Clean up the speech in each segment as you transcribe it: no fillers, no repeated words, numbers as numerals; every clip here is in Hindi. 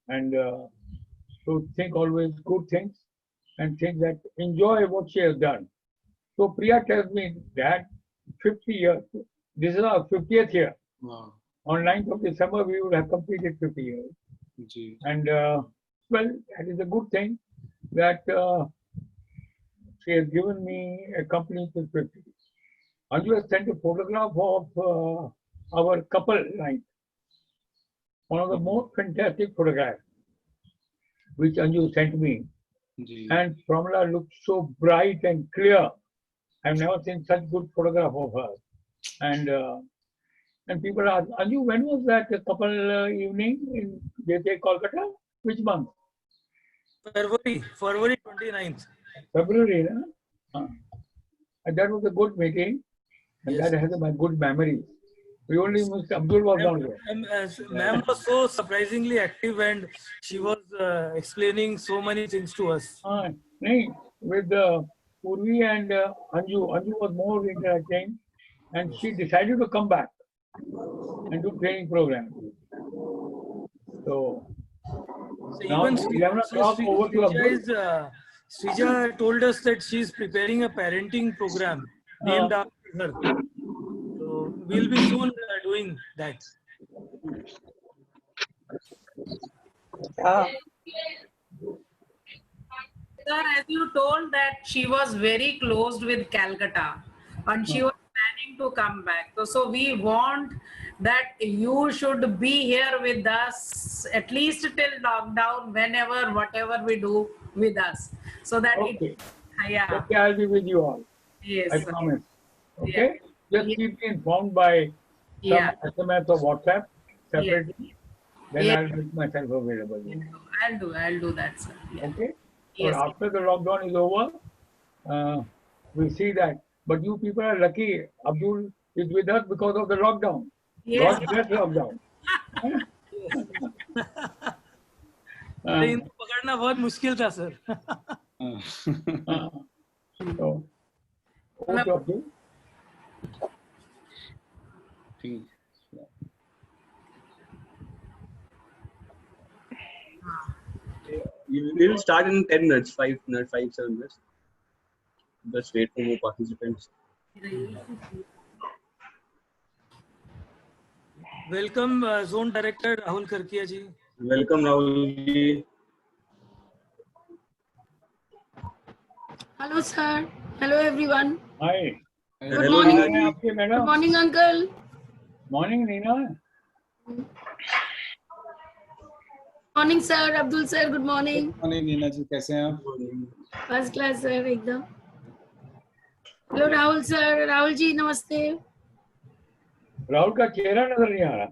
and to think always good things and think that enjoy what she has done. So Priya tells me that 50 years, this is our 50th year. Wow. On 9th of December, we would have completed 50 years. Gee. And well, that is a good thing that she has given me a company to 50. Anju has sent a photograph of our couple night. One of the most fantastic photographs which Anju sent me. Gee. And Pramila looked so bright and clear. I've never seen such good photograph of her. And people ask, Anju, when was that couple evening in Kolkata? Which month? February 29th. February, no? And that was a good meeting, and Yes. that has my good memories. We only Mr. Abdul was not there. Ma'am was so surprisingly active and she was explaining so many things to us. No, with Purvi and Anju. Anju was more interacting, and she decided to come back and do training program. So now Even 11 o'clock over to Abdul. Srija told us that she is preparing a parenting program named after her. So we'll be soon doing that. Sir, as you told that she was very close with Calcutta and she was planning to come back. So we want that you should be here with us at least till lockdown, whenever, whatever we do with us. So that Okay. yeah. Okay, I'll be with you all. Yes. I promise. Okay? Just Yeah. keep me informed by some Yeah. SMS or WhatsApp separately. Then Yeah. I'll make myself available. I'll do that, sir. Yeah. Okay? Yes. Or after the lockdown is over, we'll see that. But you people are lucky. Abdul is with us because of the lockdown. Yes. God bless lockdown. इनको पकड़ना बहुत मुश्किल था sir. So, okay, Abdul. We will start in 10 minutes, 5 minutes, 5-7 minutes. Just wait for more participants. Welcome Zone Director Rahul Karkia ji. Welcome, Rahul ji. Hello, sir. Hello, everyone. Hi. Good Hello, morning. Neena ji. Okay, madam. Good morning, uncle. Morning, Neena. Morning, sir. Abdul sir. Good morning. morning Neena ji, कैसे हैं आप? First class, sir. एकदम. Hello, Rahul sir. Rahul ji, नमस्ते. राहुल का चेहरा नजर नहीं आ रहा.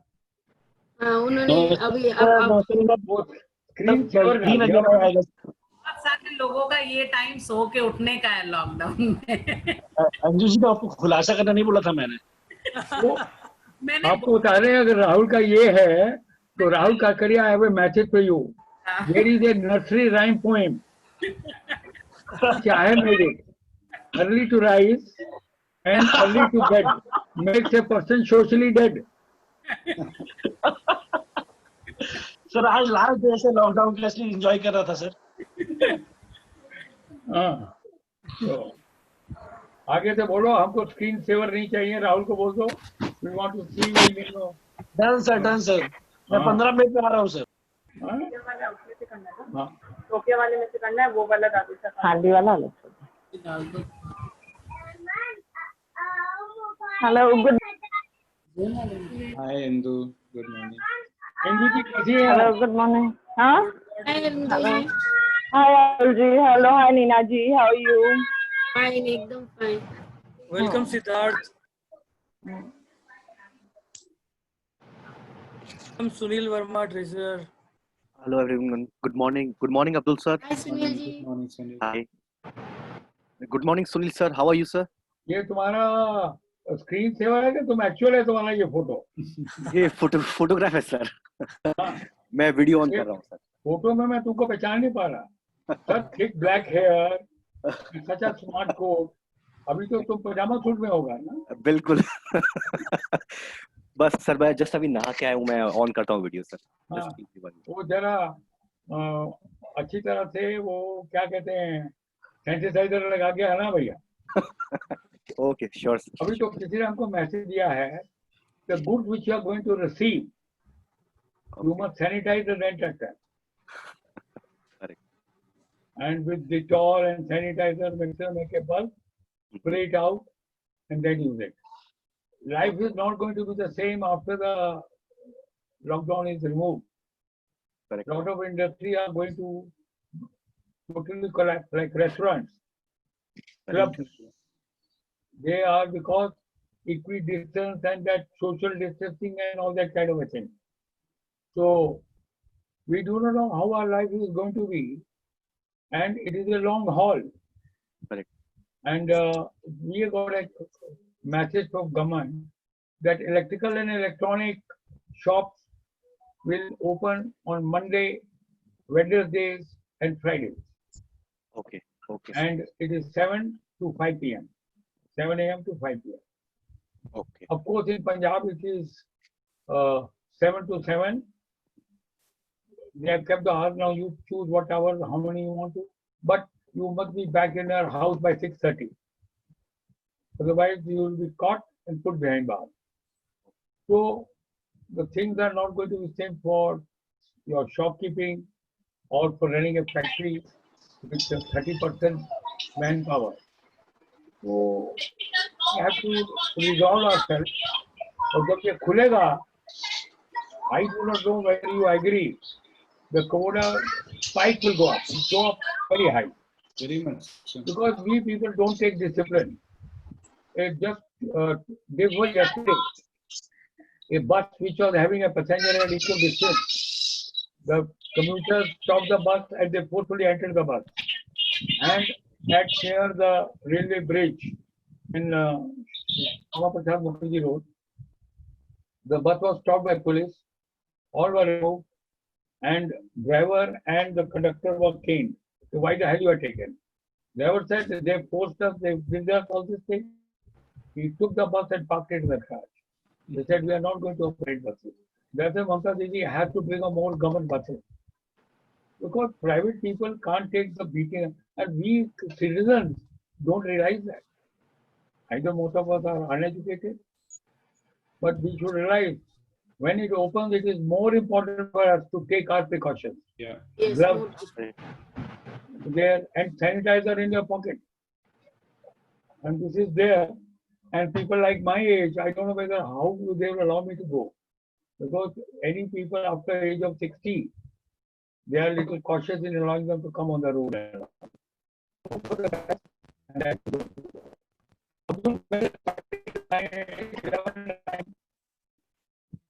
हाँ, उन्होंने अभी अब वो स्क्रीन सेवर कर दिया. बहुत सारे लोगों का ये टाइम सो के उठने का है लॉकडाउन में. अंजू जी को आपको खुलासा करना नहीं बोला था मैंने. मैंने आपको बता रहे हैं अगर राहुल का ये है तो Rahul Kankaria I have a message for you. There is a nursery rhyme poem. I have made it. Early to rise and early to bed makes a person socially dead. Sir आज लास्ट डे से लॉकडाउन के असली एंजॉय कर रहा था सर. तो आगे से बोलो हमको स्क्रीन सेवर नहीं चाहिए. राहुल को बोल दो. We want to see you. Done sir, done sir. मैं 15 मिनट में आ रहा हूँ सर. टोकियो वाले में से करना है, वो वाला दादी सर. हांडी वाला लो. Hello, good. Hi Indu, good morning. Indu ji कैसी है? Hello, good morning. हाँ. Hello. Hi Arul ji. Hello, hi Neena ji. How are you? Fine, एकदम fine. Welcome Siddharth. I'm Sunil Verma, Treasurer. Hello everyone. Good morning. Good morning, Abdul sir. Hi, Sunil ji. Good morning, Sunil. Hi. Good morning, Sunil sir. How are you, sir? ये तुम्हारा स्क्रीन सेवर है कि तुम एक्चुअल है तुम्हारा ये फोटो? ये फोटोग्राफ है सर. मैं वीडियो ऑन कर रहा हूँ सर. फोटो में मैं तुमको पहचान नहीं पा रहा. Sir thick black hair, such a smart coat. अभी तो तुम पजामा सूट में होगा ना? बिल्कुल. बस सर मैं जस्ट अभी नहा के आया हूँ, मैं ऑन करता हूँ वीडियो सर। हाँ, Just keep the one. वो जरा अच्छी तरह से वो क्या कहते हैं सैनिटाइजर लगा के आना भैया। Okay, sure sir. अभी तो किसी ने हमको मैसेज दिया है, the goods which you are going to receive, you Okay. must sanitize the renter. Correct. And with Dettol and sanitizer mixer, make a bulb, spray it out, and then use it. Life is not going to be the same after the lockdown is removed. Correct. A lot of industry are going to totally collapse, like restaurants, clubs. They are because equidistance and that social distancing and all that kind of a thing. So we do not know how our life is going to be, and it is a long haul. Correct. And we have got a message from government that electrical and electronic shops will open on Monday, Wednesdays, and Fridays. Okay. Okay. And it is 7 to 5 p.m. 7 a.m. to 5 p.m. Okay. Of course, in Punjab, it is 7 to 7. They have kept the hours. Now you choose what hours, how many you want to. But you must be back in your house by 6:30. Otherwise, you will be caught and put behind bars. So the things are not going to be same for your shopkeeping or for running a factory with 30% manpower. So we have to resolve ourselves. और जब ये खुलेगा, I do not know whether you agree, the corona spike will go up. It will go up very high. Very much. So, Because we people don't take discipline. It just this was yesterday. A bus which was having a passenger at equal distance. The commuters stopped the bus and they forcefully entered the bus. And at near the railway bridge in Rama Prasad Mukherjee Road, the bus was stopped by police. All were removed, and driver and the conductor were caned. So why the hell you are taken? Driver said that they forced us, they did us all this thing. He took the bus and parked it in the garage. They said we are not going to operate buses. That's why Mamta Didi has to bring a more government buses. Because private people can't take the beating, and we citizens don't realize that. Either most of us are uneducated, but we should realize when it opens, it is more important for us to take our precautions. yeah. Yes, Gloves more- there and sanitizer in your pocket. And this is there. And people like my age, I don't know whether how they will allow me to go. Because any people after age of 60, they are little cautious in allowing them to come on the road. And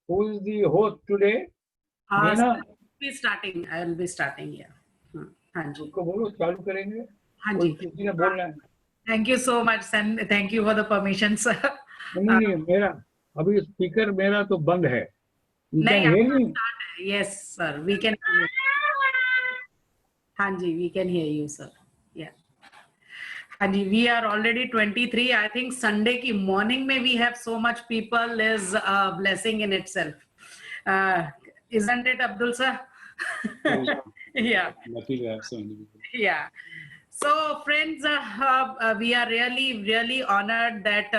who is the host today? Neena? I will be starting here. हाँ जी, उसको बोलो चालू करेंगे. हाँ कोई जी. किसी ने बोलना है. Thank you so much, and thank you for the permission, sir. नहीं मेरा अभी स्पीकर मेरा तो बंद है. You नहीं, can hear आपका me? start है. Yes, sir. We can. हाँ जी, we can hear you, sir. Yeah. हाँ जी, we are already 23. I think Sunday की morning में we have so much people is a blessing in itself. Isn't it, Abdul sir? Yeah. Lucky to have so many people. Yeah. So friends, we are really honored that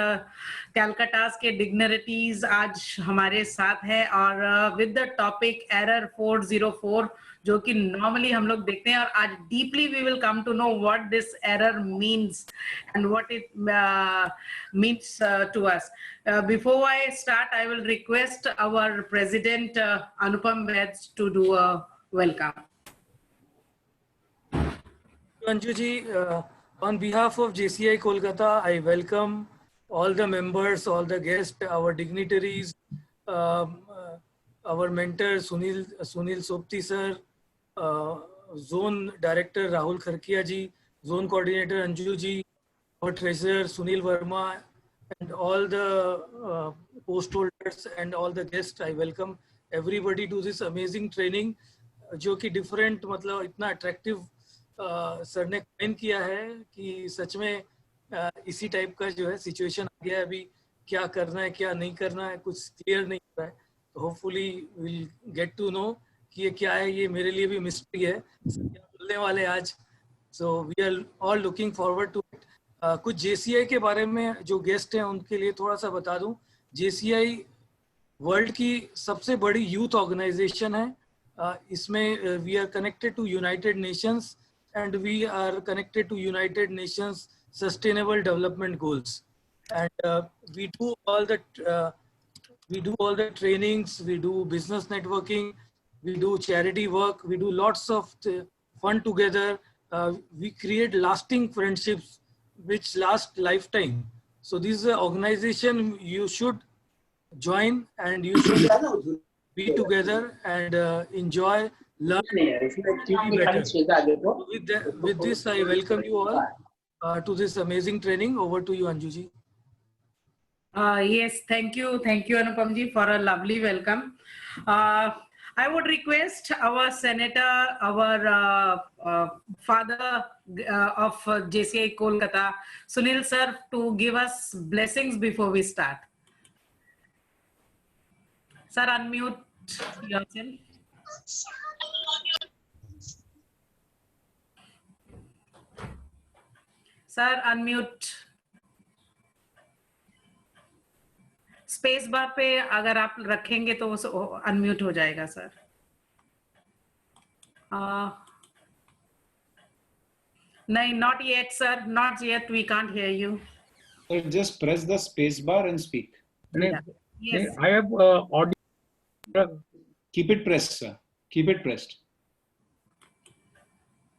Calcutta's के dignitaries आज हमारे साथ हैं और with the topic error 404 जो कि normally हम लोग देखते हैं और आज deeply we will come to know what this error means and what it means to us. Before I start, I will request our President Anupam Vaids to do a welcome. Anju ji, on behalf of JCI Kolkata, I welcome all the members, all the guests, our dignitaries, our mentor Sunil Sopti sir, Zone Director Rahul Kharkia ji, Zone Coordinator Anju ji, our Treasurer Sunil Verma, and all the post holders and all the guests. I welcome everybody to this amazing training, जो कि different मतलब इतना attractive सर ने क्लेम किया है कि सच में इसी टाइप का जो है सिचुएशन आ गया है अभी क्या करना है क्या नहीं करना है कुछ क्लियर नहीं हो रहा है. तो hopefully will get to know कि ये क्या है. ये मेरे लिए भी मिस्ट्री है क्या बोलने वाले आज. So we are all looking forward to it. कुछ JCI के बारे में जो गेस्ट हैं उनके लिए थोड़ा सा बता दूं. JCI वर्ल्ड की सबसे बड़ी यूथ ऑर्गेनाइजेशन है. इसमें we are connected to United Nations and we are connected to United Nations sustainable development goals. And we do all the trainings, we do business networking, we do charity work, we do lots of fun together. We create lasting friendships which last lifetime. So this is an organization you should join and you should be together and enjoy, learn, be better. With this, I welcome you all to this amazing training. Over to you, Anju ji. Yes, thank you, Anupam ji, for a lovely welcome. I would request our senator, our father of JCI Kolkata, Sunil sir, to give us blessings before we start. Sir, unmute yourself. Sir, unmute. Space bar पे अगर आप रखेंगे तो वो अनम्यूट हो जाएगा सर. नहीं, not yet sir, not yet, we can't hear you. So just press the space bar and speak. Yes. I have audio. Keep it pressed, sir. Keep it pressed.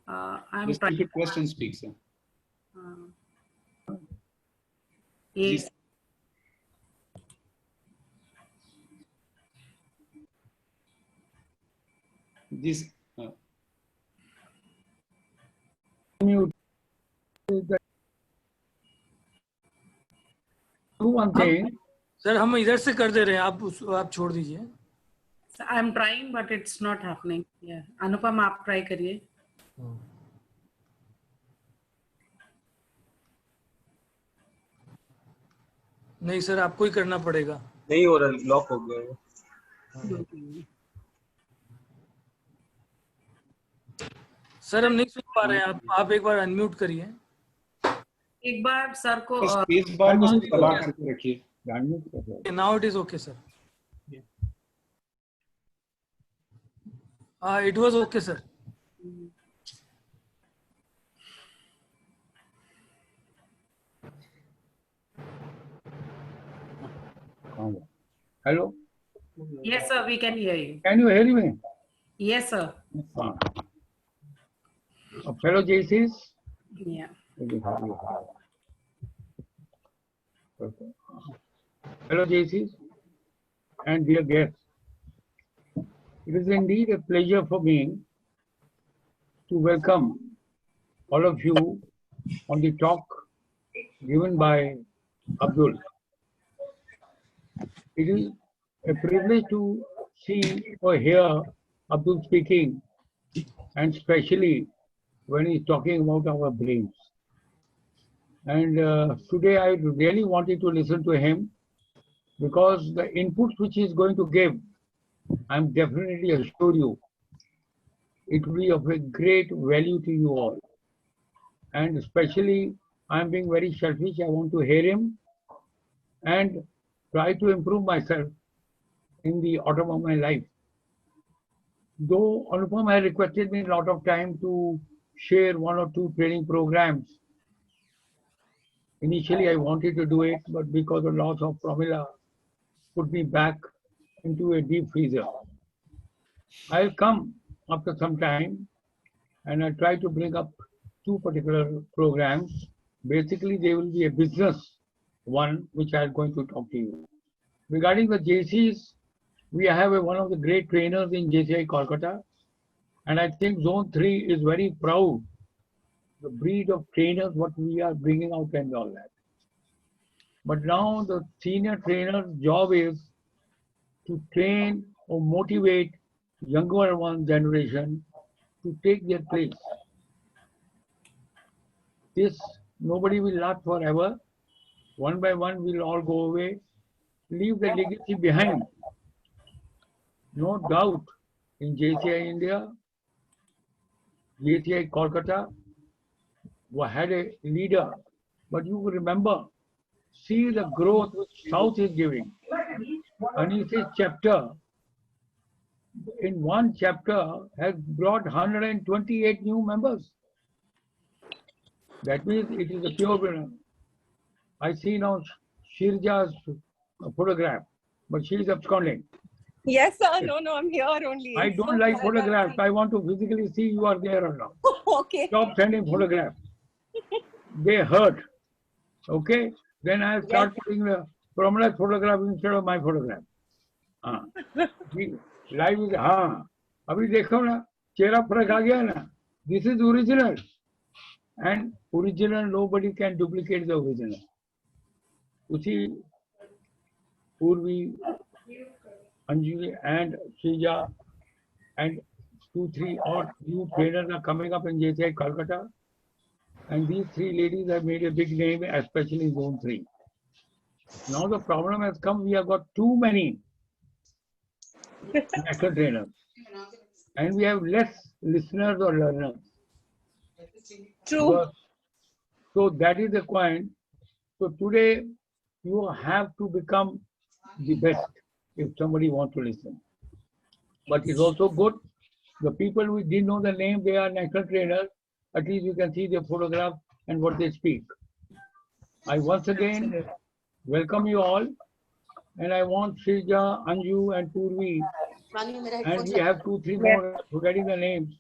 I'm Just trying. keep it pressed and speak, sir. Yes. This Do one thing. Sir हम इधर से कर दे रहे हैं. आप छोड़ दीजिए. I'm trying but it's not happening. Yeah. अनुपम आप ट्राई करिए. नहीं सर आपको ही करना पड़ेगा. नहीं हो रहा, लॉक हो गया. सर हम नहीं सुन पा रहे हैं. आप एक बार अनम्यूट करिए. एक बार सर को स्पेस बार को दबा करके रखिए. Now it is okay, sir. It was okay, sir. Hello. Yes sir, we can hear you. Can you hear me? Yes sir. Fellow JCs. Yeah. Hello JCs and dear guests. It is indeed a pleasure for me to welcome all of you on the talk given by Abdul. It is a privilege to see or hear Abdul speaking, and especially when he's talking about our brains. And today I really wanted to listen to him because the inputs which he's going to give, I'm definitely assure you, it will be of a great value to you all. And especially, I'm being very selfish. I want to hear him and try to improve myself in the autumn of my life. Though Anupam has requested me a lot of time to share 1 or 2 training programs. Initially, I wanted to do it, but because of loss of formula, put me back into a deep freezer. I'll come after some time and I'll try to bring up 2 particular programs. Basically, they will be a business one, which I'm going to talk to you. Regarding the JCs, we have one of the great trainers in JCI Kolkata. And I think Zone 3 is very proud, the breed of trainers, what we are bringing out and all that. But now the senior trainer's job is to train or motivate younger one generation to take their place. This, nobody will last forever. One by one, we'll all go away, leave the legacy behind. No doubt in JCI India, JCI Kolkata had a leader, but you will remember, see the growth which South is giving. And he says chapter, in one chapter has brought 128 new members. That means it is a pure winner. I see now Shirja's photograph, but she is absconding. Yes, sir. No, I'm here only. I don't like photographs. I want to physically see you are there or not. Okay. Stop sending photographs. They hurt. Okay? Then I start putting the prominent photograph instead of my photograph. Live is, अभी देखो ना, चेहरा फर्क आ गया ना. This is original. And original, nobody can duplicate the original. Usi Purvi, Anjali and Shrija and 2-3 odd new trainers are coming up in JCI Kolkata. And these three ladies have made a big name, especially in Zone 3. Now the problem has come, we have got too many national trainers. And we have less listeners or learners. True. So that is the point. So today you have to become the best if somebody wants to listen. But it's also good. The people who didn't know the name, they are national trainers. At least you can see their photograph and what they speak. I once again welcome you all. And I want Shrija, Anju and Purvi, and we have 2-3 more forgetting the names,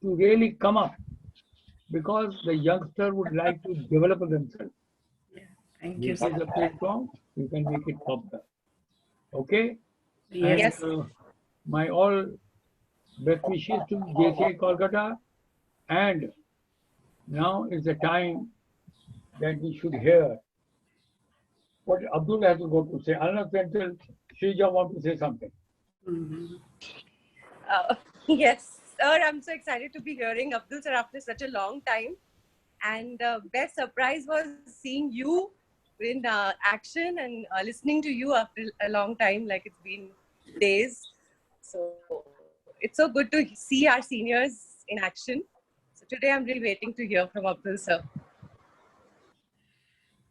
to really come up. Because the youngster would like to develop themselves. Thank you, This sir. is a platform, you can make it popular. Okay? Yes. And, my all best wishes to JCI Kolkata. And now is the time that we should hear what Abdul has to go to say. Unless until Shrija want to say something. Yes, sir. I'm so excited to be hearing Abdul sir after such a long time. And best surprise was seeing you in action and listening to you after a long time, like it's been days. So it's so good to see our seniors in action. So today I'm really waiting to hear from Abdul sir.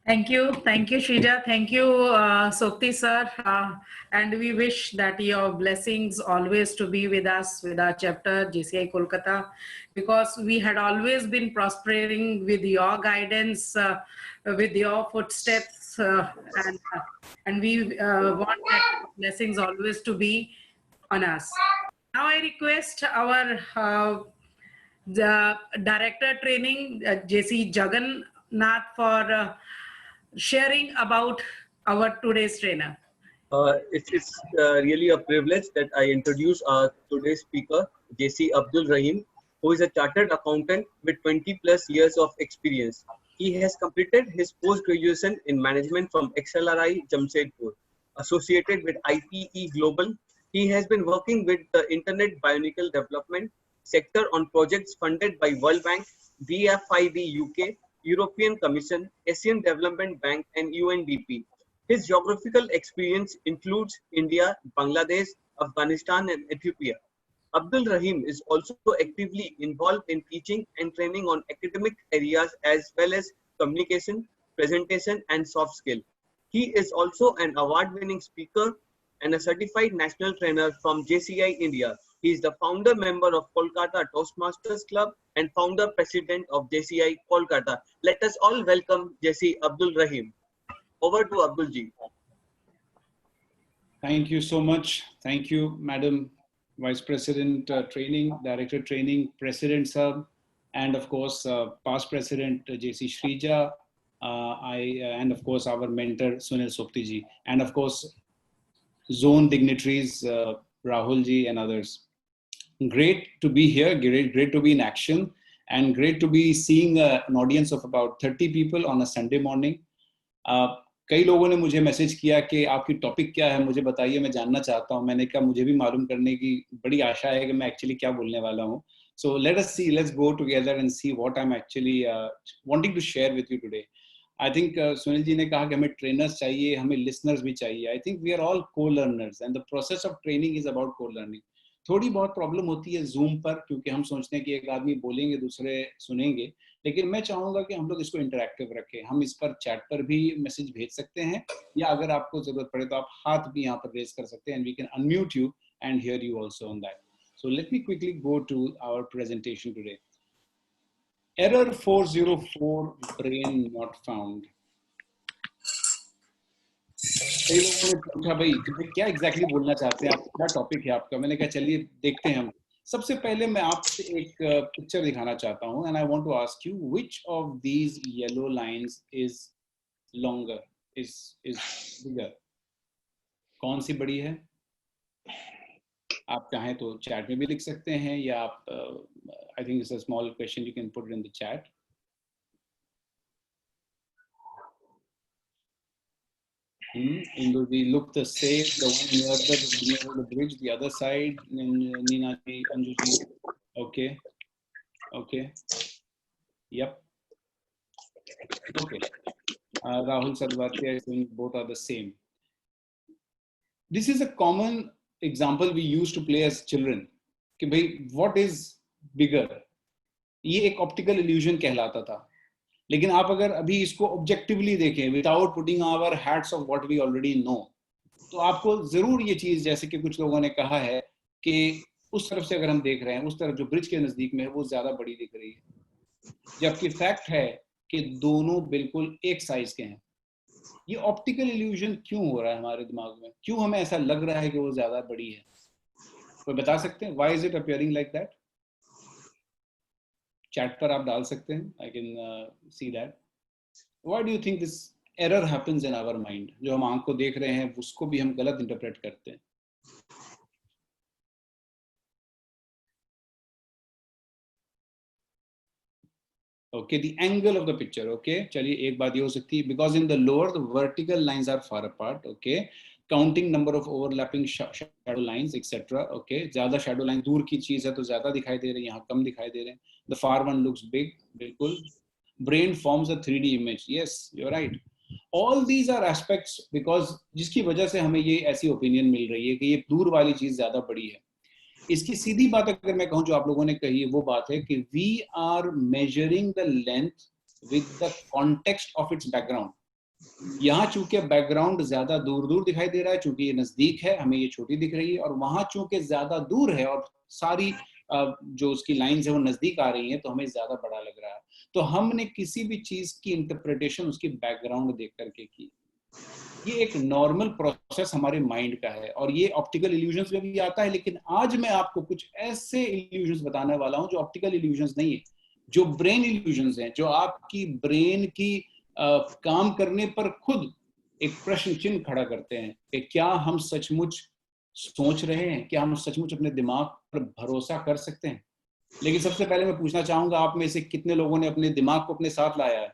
Thank you, Shrija. Thank you, Sokti sir. And we wish that your blessings always to be with us, with our chapter, JCI Kolkata, because we had always been prospering with your guidance, with your footsteps, and we want that blessings always to be on us. Now I request our the Director Training, JC Jagannath, for sharing about our today's trainer. It's really a privilege that I introduce our today's speaker, JC Abdul Rahim, who is a chartered accountant with 20+ years of experience. He has completed his post-graduation in management from XLRI Jamshedpur. Associated with IPE Global, he has been working with the Internet Bionicle Development sector on projects funded by World Bank, DFID UK, European Commission, Asian Development Bank and UNDP. His geographical experience includes India, Bangladesh, Afghanistan and Ethiopia. Abdul Rahim is also actively involved in teaching and training on academic areas as well as communication, presentation and soft skill. He is also an award-winning speaker and a certified national trainer from JCI India. He is the founder member of Kolkata Toastmasters Club and founder president of JCI Kolkata. Let us all welcome JC Abdul Rahim. Over to Abdul ji. Thank you so much. Thank you, Madam Vice President Training, Director Training, President Sir, and of course, past President JC Shrija, and of course, our mentor Sunil Sopti ji, and of course, zone dignitaries, Rahul ji and others. Great to be here, great to be in action, and great to be seeing an audience of about 30 people on a Sunday morning. कई लोगों ने मुझे मैसेज किया कि आपकी टॉपिक क्या है, मुझे बताइए, मैं जानना चाहता हूं. मैंने कहा मुझे भी मालूम करने की बड़ी आशा है कि मैं एक्चुअली क्या बोलने वाला हूं. So let us see, let's go together and see what I'm actually wanting to share with you today. I think Sunil ji ने कहा कि हमें ट्रेनर्स चाहिए, हमें लिसनर्स भी चाहिए. I think we are all co learners and the process of training is about co learning. थोड़ी बहुत प्रॉब्लम होती है जूम पर, क्योंकि हम सोचते हैं कि एक आदमी बोलेंगे दूसरे सुनेंगे, लेकिन मैं चाहूंगा कि हम लोग इसको इंटरैक्टिव रखें. हम इस पर चैट पर भी मैसेज भेज सकते हैं, या अगर आपको जरूरत पड़े तो आप हाथ भी यहाँ पर रेज कर सकते हैं, and we can unmute you and hear you also on that. So let me quickly go to our presentation today. Error 404, brain not found. कई लोगों ने पूछा भाई क्या एग्जैक्टली बोलना चाहते हैं आप, क्या टॉपिक है आपका. मैंने कहा चलिए देखते हैं हम. सबसे पहले मैं आपसे एक पिक्चर दिखाना चाहता हूं, and I want to ask you which of these yellow lines is longer, is bigger. कौन सी बड़ी है? आप चाहें तो चैट में भी लिख सकते हैं, या आप I think it's a small question, you can put it in the chat. They look the same. The one near the bridge, the other side. Nina ji, Anju ji. Okay. Okay. Yep. Okay. Rahul Sadwatia is saying both are the same. This is a common example we used to play as children. कि भाई what is bigger? ये एक ऑप्टिकल इल्यूजन कहलाता था. लेकिन आप अगर अभी इसको ऑब्जेक्टिवली देखें, without putting our hats off what we already know, तो आपको जरूर ये चीज, जैसे कि कुछ लोगों ने कहा है कि उस तरफ से अगर हम देख रहे हैं, उस तरफ जो ब्रिज के नजदीक में है वो ज्यादा बड़ी दिख रही है, जबकि फैक्ट है कि दोनों बिल्कुल एक साइज के हैं. ये ऑप्टिकल इल्यूजन क्यों हो रहा है हमारे दिमाग में? क्यों हमें ऐसा लग रहा है कि वो ज्यादा बड़ी है? कोई बता सकते हैं? Why is it appearing like that? Chat पर आप डाल सकते हैं. I can see that. Why do you think this error happens in our mind? जो हम आंख को देख रहे हैं उसको भी हम गलत इंटरप्रेट करते हैं. Okay, the angle of the picture. Okay, चलिए एक बात ये हो सकती है, because in the lower the vertical lines are far apart. Okay, counting number of overlapping shadow lines etc. Okay, ज्यादा shadow line दूर की चीज है तो ज्यादा दिखाई दे रही है, यहाँ कम दिखाई दे रहे हैं. The far one looks big. बिल्कुल. Brain forms a 3D image. Yes, you're right. All these are aspects because जिसकी वजह से हमें ये ऐसी opinion मिल रही है कि ये दूर वाली चीज ज्यादा बड़ी है. इसकी सीधी बात अगर मैं कहूं जो आप लोगों ने कही, वो बात है कि we are measuring the length with the context of its background. यहाँ चूंकि बैकग्राउंड ज्यादा दूर दूर दिखाई दे रहा है, चूंकि ये नजदीक है हमें ये छोटी दिख रही है, और वहां चूंकि ज्यादा दूर है और सारी जो उसकी लाइंस है वो नजदीक आ रही हैं, तो हमें ज्यादा बड़ा लग रहा है. तो हमने किसी भी चीज की इंटरप्रिटेशन उसकी बैकग्राउंड देख करके की. ये एक नॉर्मल प्रोसेस हमारे माइंड का है, और ये ऑप्टिकल इल्यूजन्स में भी आता है. लेकिन आज मैं आपको कुछ ऐसे इल्यूजन्स बताने वाला हूं जो ऑप्टिकल इल्यूजन्स नहीं है, जो ब्रेन इल्यूजन्स हैं, जो आपकी ब्रेन की काम करने पर खुद एक प्रश्न चिन्ह खड़ा करते हैं कि क्या हम सचमुच सोच रहे हैं, क्या हम सचमुच अपने दिमाग पर भरोसा कर सकते हैं. लेकिन सबसे पहले मैं पूछना चाहूंगा, आप में से कितने लोगों ने अपने दिमाग को अपने साथ लाया है?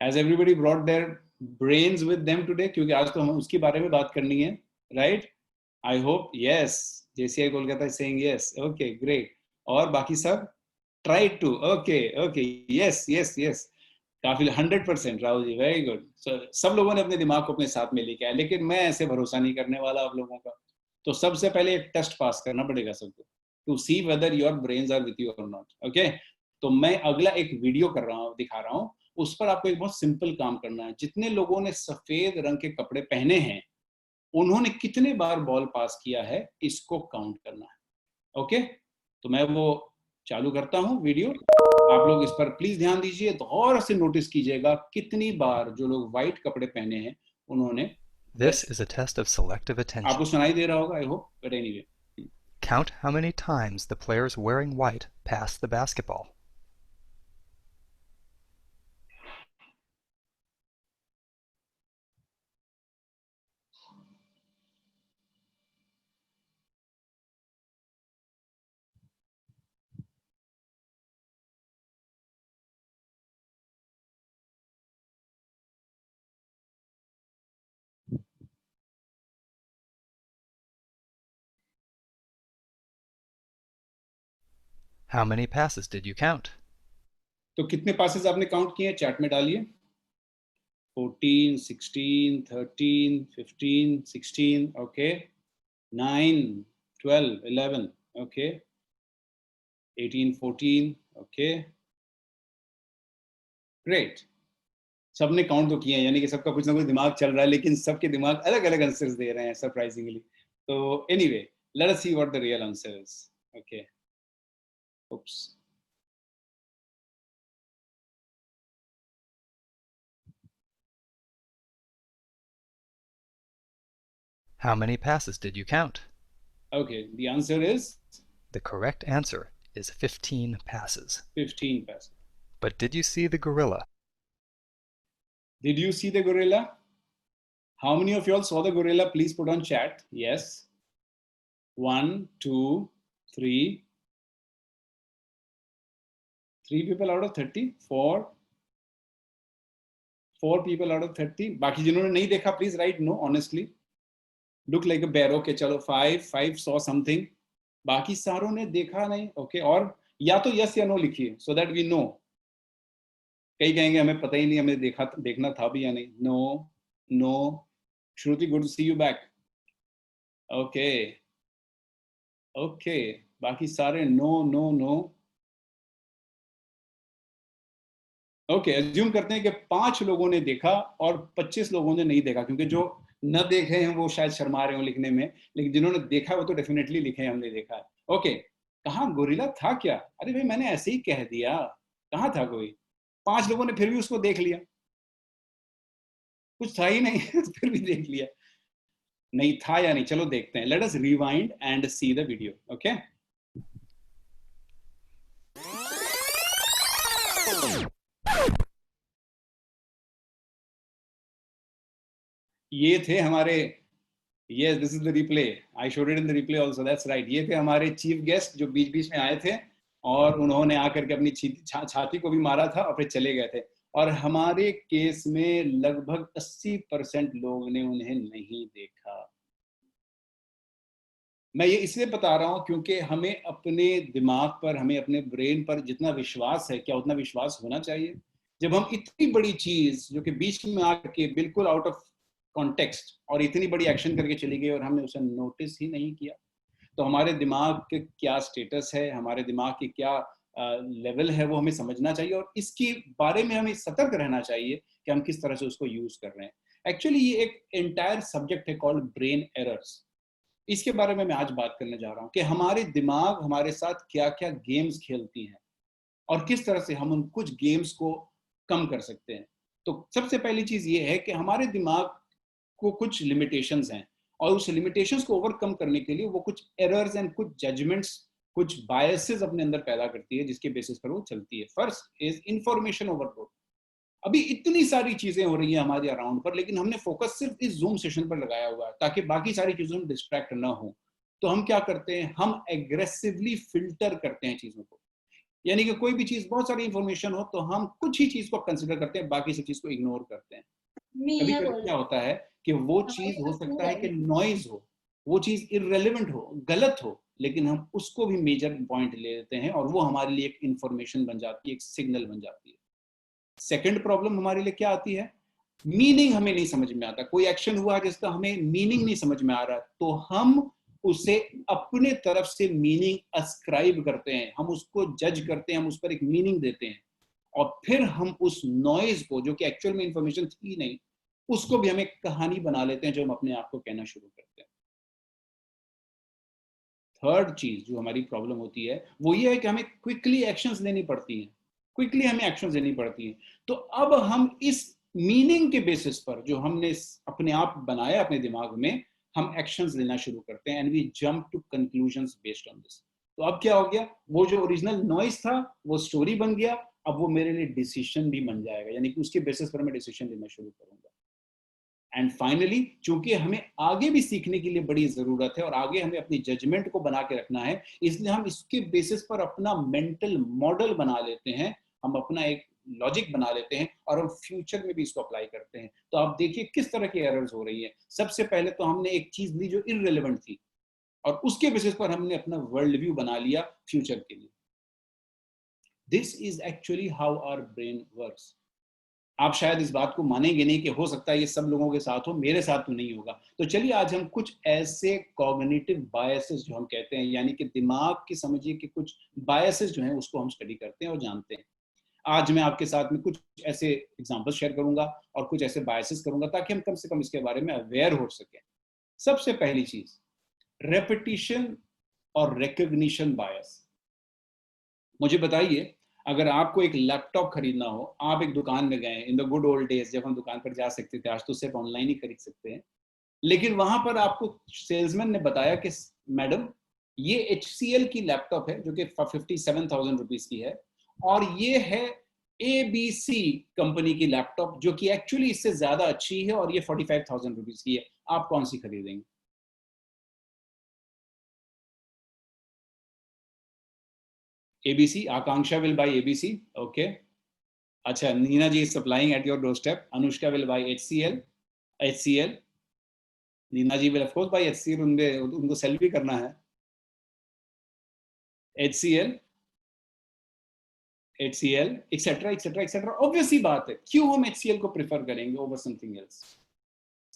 Has everybody brought their brains with them today? क्योंकि आज तो हमें उसके बारे में बात करनी है, right? I hope yes. JCI Kolkata is saying yes. Okay, great. और बाकी सब try to. Okay, okay, yes, yes, yes. काफी 100% Rahul ji, very good. So सब लोगों ने अपने दिमाग को अपने साथ में लेके आया, लेकिन मैं ऐसे भरोसा नहीं करने वाला आप लोगों का. तो सबसे पहले एक टेस्ट पास करना पड़ेगा सबको, to see whether your brains are with you or not. Okay? तो मैं अगला एक वीडियो कर रहा हूँ, दिखा रहा हूँ. उस पर आपको एक बहुत सिंपल काम करना है. जितने लोगों ने सफेद रंग के कपड़े पहने हैं, उन्होंने कितने बार बॉल पास किया है, इसको काउंट करना है. ओके, तो मैं वो चालू करता हूं वीडियो. आप लोग इस पर प्लीज ध्यान दीजिए, तो और से नोटिस कीजिएगा कितनी बार जो लोग व्हाइट कपड़े पहने हैं उन्होंने. This is a test of selective attention. आपको सुनाई दे रहा होगा, I hope, but anyway. Count how many times the players wearing white pass the basketball. How many passes did you count? तो कितने पासेस आपने काउंट किए चैट में डालिए। 14, 16, 13, 15, 16, ओके, 9, 12, 11, ओके, 18, 14, ओके, ग्रेट। सबने काउंट तो किए हैं, यानी कि सबका कुछ ना कुछ दिमाग चल रहा है, लेकिन सबके दिमाग अलग अलग आंसर्स दे रहे हैं सरप्राइजिंगली। तो anyway, let us see what the real answer is. Okay, oops. How many passes did you count? Okay, the answer is The correct answer is 15 passes. 15 passes. But did you see the gorilla? Did you see the gorilla? How many of y'all saw the gorilla? Please put on chat. Yes. 1, 2, 3. 3 people out of 30. 4 people out of 30. बाकी जिन्होंने नहीं देखा, please write no honestly. Look like a bear. Okay, चलो 5 saw something. बाकी सारों ने देखा नहीं. Okay, और या तो yes या no लिखिए so that we know. कई कहेंगे हमें पता ही नहीं, हमें देखना था भी या नहीं. No. Shruti, good to see you back. Okay. बाकी सारे no. ओके, एज्यूम करते हैं कि 5 लोगों ने देखा और 25 लोगों ने नहीं देखा, क्योंकि जो न देखे हैं वो शायद शर्मा रहे हो लिखने में, लेकिन जिन्होंने देखा वो तो डेफिनेटली लिखे हैं हमने देखा है। ओके, कहाँ गोरिल्ला था क्या? अरे भाई मैंने ऐसे ही कह दिया, कहाँ था कोई? 5 लोगों ने फिर भी उसको देख लिया, कुछ था ही नहीं फिर भी देख लिया, नहीं था या नहीं। चलो देखते हैं, let us rewind and see the video. Okay, ये थे हमारे, yes this is the replay, I showed it in the replay also, that's right, ये थे हमारे चीफ गेस्ट जो बीच बीच में आए थे और उन्होंने आकर के अपनी छाती को भी मारा था और फिर चले गए थे। और हमारे केस में लगभग 80% लोग ने उन्हें नहीं देखा। मैं ये इसलिए बता रहा हूं क्योंकि हमें अपने दिमाग पर, हमें अपने ब्रेन पर जितना विश्वास है, क्या उतना विश्वास होना चाहिए? जब हम इतनी बड़ी चीज जो कि बीच में आकर के बिल्कुल आउट ऑफ कॉन्टेक्स्ट और इतनी बड़ी एक्शन करके चली गई और हमने उसे नोटिस ही नहीं किया, तो हमारे दिमाग के क्या स्टेटस है, हमारे दिमाग की क्या लेवल है, वो हमें समझना चाहिए और इसके बारे में हमें सतर्क रहना चाहिए कि हम किस तरह से उसको यूज कर रहे हैं। एक्चुअली ये एक एंटायर सब्जेक्ट है कॉल्ड ब्रेन एरर्स। इसके बारे में मैं आज बात करने जा रहा हूँ कि हमारे दिमाग हमारे साथ क्या क्या गेम्स खेलती हैं और किस तरह से हम उन कुछ गेम्स को कम कर सकते हैं। तो सबसे पहली चीज ये है कि हमारे दिमाग को कुछ लिमिटेशंस हैं और उस लिमिटेशंस को ओवरकम करने के लिए वो कुछ एरर्स एंड कुछ जजमेंट्स, कुछ बायसेस अपने अंदर पैदा करती है जिसके बेसिस पर वो चलती है। First is information overload. अभी इतनी सारी चीजें हो रही हैं हमारे अराउंड पर, लेकिन हमने फोकस सिर्फ इस जूम सेशन पर लगाया हुआ है ताकि बाकी सारी चीजों में डिस्ट्रैक्ट ना हो। तो हम क्या करते हैं, हम एग्रेसिवली फिल्टर करते हैं चीजों को, यानी कि कोई भी चीज, बहुत सारी इंफॉर्मेशन हो तो हम कुछ ही चीज को कंसिडर करते हैं, बाकी सब चीज को इग्नोर करते हैं। कभी कभी क्या होता है कि वो चीज हो सकता है कि नॉइज हो, वो चीज इररेलेवेंट हो, गलत हो, लेकिन हम उसको भी मेजर पॉइंट ले लेते हैं और वो हमारे लिए एक इंफॉर्मेशन बन जाती है, एक सिग्नल बन जाती है। सेकंड प्रॉब्लम हमारे लिए क्या आती है, मीनिंग हमें नहीं समझ में आता। कोई एक्शन हुआ जिसका हमें मीनिंग नहीं समझ में आ रहा, तो हम उसे अपने तरफ से मीनिंग अस्क्राइब करते हैं, हम उसको जज करते हैं, हम उस पर एक मीनिंग देते हैं और फिर हम उस नॉइज को, जो कि एक्चुअल में इंफॉर्मेशन थी नहीं, उसको भी हम एक कहानी बना लेते हैं जो हम अपने आप को कहना शुरू करते हैं। थर्ड चीज जो हमारी प्रॉब्लम होती है वो ये है कि हमें क्विकली एक्शंस लेनी पड़ती हैं, क्विकली हमें एक्शंस लेनी पड़ती हैं। तो अब हम इस मीनिंग के बेसिस पर जो हमने अपने आप बनाया अपने दिमाग में, हम एक्शंस लेना शुरू करते हैं and we jump to conclusions based on this. तो अब क्या हो गया, वो जो ओरिजिनल नॉइज था वो स्टोरी बन गया, अब वो मेरे लिए डिसीजन भी बन जाएगा, यानी कि उसके बेसिस पर मैं डिसीजन लेना शुरू करूंगा। एंड फाइनली, चूंकि हमें आगे भी सीखने के लिए बड़ी जरूरत है और आगे हमें अपनी जजमेंट को बना के रखना है, इसलिए हम इसके बेसिस पर अपना मेंटल मॉडल बना लेते हैं, हम अपना एक लॉजिक बना लेते हैं और हम फ्यूचर में भी इसको अप्लाई करते हैं। तो आप देखिए किस तरह की एरर्स हो रही है। सबसे पहले तो हमने एक चीज ली जो इररिलेवेंट थी और उसके बेसिस पर हमने अपना वर्ल्ड व्यू बना लिया फ्यूचर के लिए। This is actually how our brain works. आप शायद इस बात को मानेंगे नहीं कि हो सकता है ये सब लोगों के साथ हो, मेरे साथ तो नहीं होगा. तो चलिए आज हम कुछ ऐसे कॉग्निटिव बायसेस जो हम कहते हैं, यानी कि दिमाग की समझिए कि कुछ बायसेस जो हैं उसको हम स्टडी करते हैं और जानते हैं. आज मैं आपके साथ में कुछ ऐसे एग्जांपल शेयर करूंगा और कुछ ऐसे बायसेस करूंगा ताकि हम कम से कम इसके बारे में अवेयर हो सकें. सबसे पहली चीज, रेपिटिशन और रिकॉग्निशन बायस. मुझे बताइए, अगर आपको एक लैपटॉप खरीदना हो, आप एक दुकान में गए, in the good old days जब हम दुकान पर जा सकते थे, आज तो सिर्फ ऑनलाइन ही खरीद सकते हैं, लेकिन वहां पर आपको सेल्समैन ने बताया कि मैडम ये HCL की लैपटॉप है जो कि 57,000 रुपीज की है, और ये है ABC कंपनी की लैपटॉप जो कि एक्चुअली इससे ज्यादा अच्छी है और ये 45,000 रुपीज की है. आप कौन सी खरीदेंगे? ABC. Akanksha will buy ABC. Okay. अच्छा, Neena ji is supplying at your doorstep. Anushka will buy HCL. Neena ji will of course buy HCL. उनको सेल भी करना है. HCL, etc. Obviously बात है, क्यों हम HCL को प्रेफर करेंगे over something else?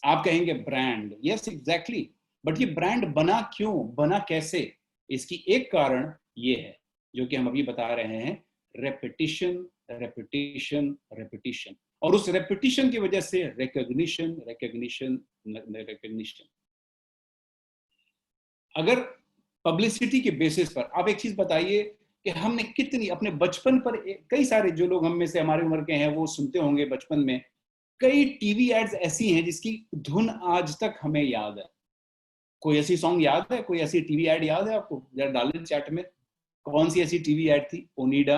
आप कहेंगे ब्रांड. Yes, exactly. बट ये ब्रांड बना क्यों, बना कैसे? इसकी एक कारण ये है जो कि हम अभी बता रहे हैं, रेपिटिशन. और उस रेपिटिशन की वजह से रिकॉग्निशन. अगर पब्लिसिटी के बेसिस पर आप एक चीज बताइए कि हमने कितनी अपने बचपन पर, कई सारे जो लोग हम में से हमारी उम्र के हैं वो सुनते होंगे बचपन में, कई टीवी एड्स ऐसी हैं जिसकी धुन आज तक हमें याद है. कोई ऐसी सॉन्ग याद है, कोई ऐसी टीवी एड याद है आपको? जरा डालें चैट में. कौन सी ऐसी टीवी एड थी? Onida,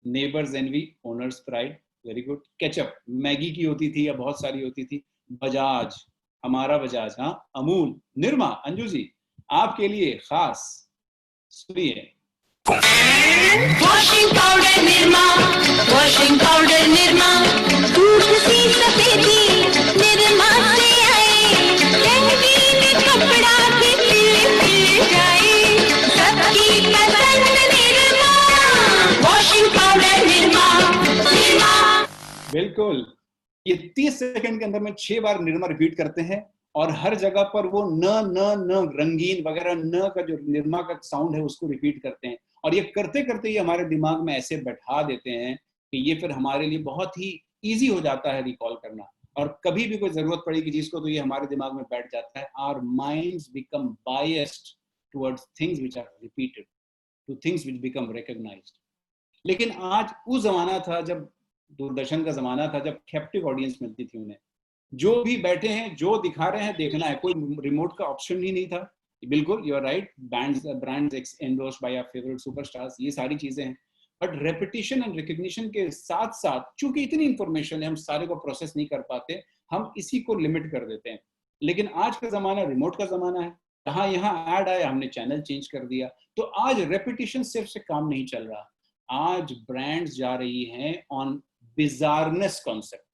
neighbours envy, owners pride. Very good. Ketchup, Maggi की होती थी या बहुत सारी होती थी. बजाज, हमारा बजाज. हाँ, अमूल, निरमा. अंजू जी आपके लिए खास सुनिए. Washing powder Nirma, washing powder Nirma, दूध सी सफेदी निरमा से आए, रंगीन कपड़ा भी खिल जाए, सबकी पसंद निरमा, वॉशिंग पाउडर निरमा. बिल्कुल. ये 30 सेकंड के अंदर में 6 बार निरमा रिपीट करते हैं और हर जगह पर वो न रंगीन वगैरह न का जो निरमा का साउंड है उसको रिपीट करते हैं. और ये करते करते ये हमारे दिमाग में ऐसे बैठा देते हैं कि ये फिर हमारे लिए बहुत ही इजी हो जाता है रिकॉल करना. और कभी भी कोई जरूरत पड़ेगी जिसको तो ये हमारे दिमाग में बैठ जाता है. Our minds become biased towards things which are repeated, to things which become recognised. लेकिन आज वो जमाना था जब दूरदर्शन का जमाना था, जब कैप्टिव ऑडियंस मिलती थी उन्हें. जो भी बैठे हैं, जो दिखा रहे हैं देखना है, कोई रिमोट का ऑप्शन ही नहीं था. बिल्कुल, you are right. Brands endorsed by our favourite superstars, ये सारी चीजें हैं. बट रेपिटिशन एंड रिकॉग्निशन के साथ साथ चूंकि इतनी इंफॉर्मेशन है हम सारे को प्रोसेस नहीं कर पाते, हम इसी को लिमिट कर देते हैं. लेकिन आज का जमाना रिमोट का जमाना है. जहां यहाँ ऐड आया हमने चैनल चेंज कर दिया. तो आज रेपिटिशन सिर्फ से काम नहीं चल रहा. आज ब्रांड्स जा रही हैं ऑन बिजारनेस कॉन्सेप्ट.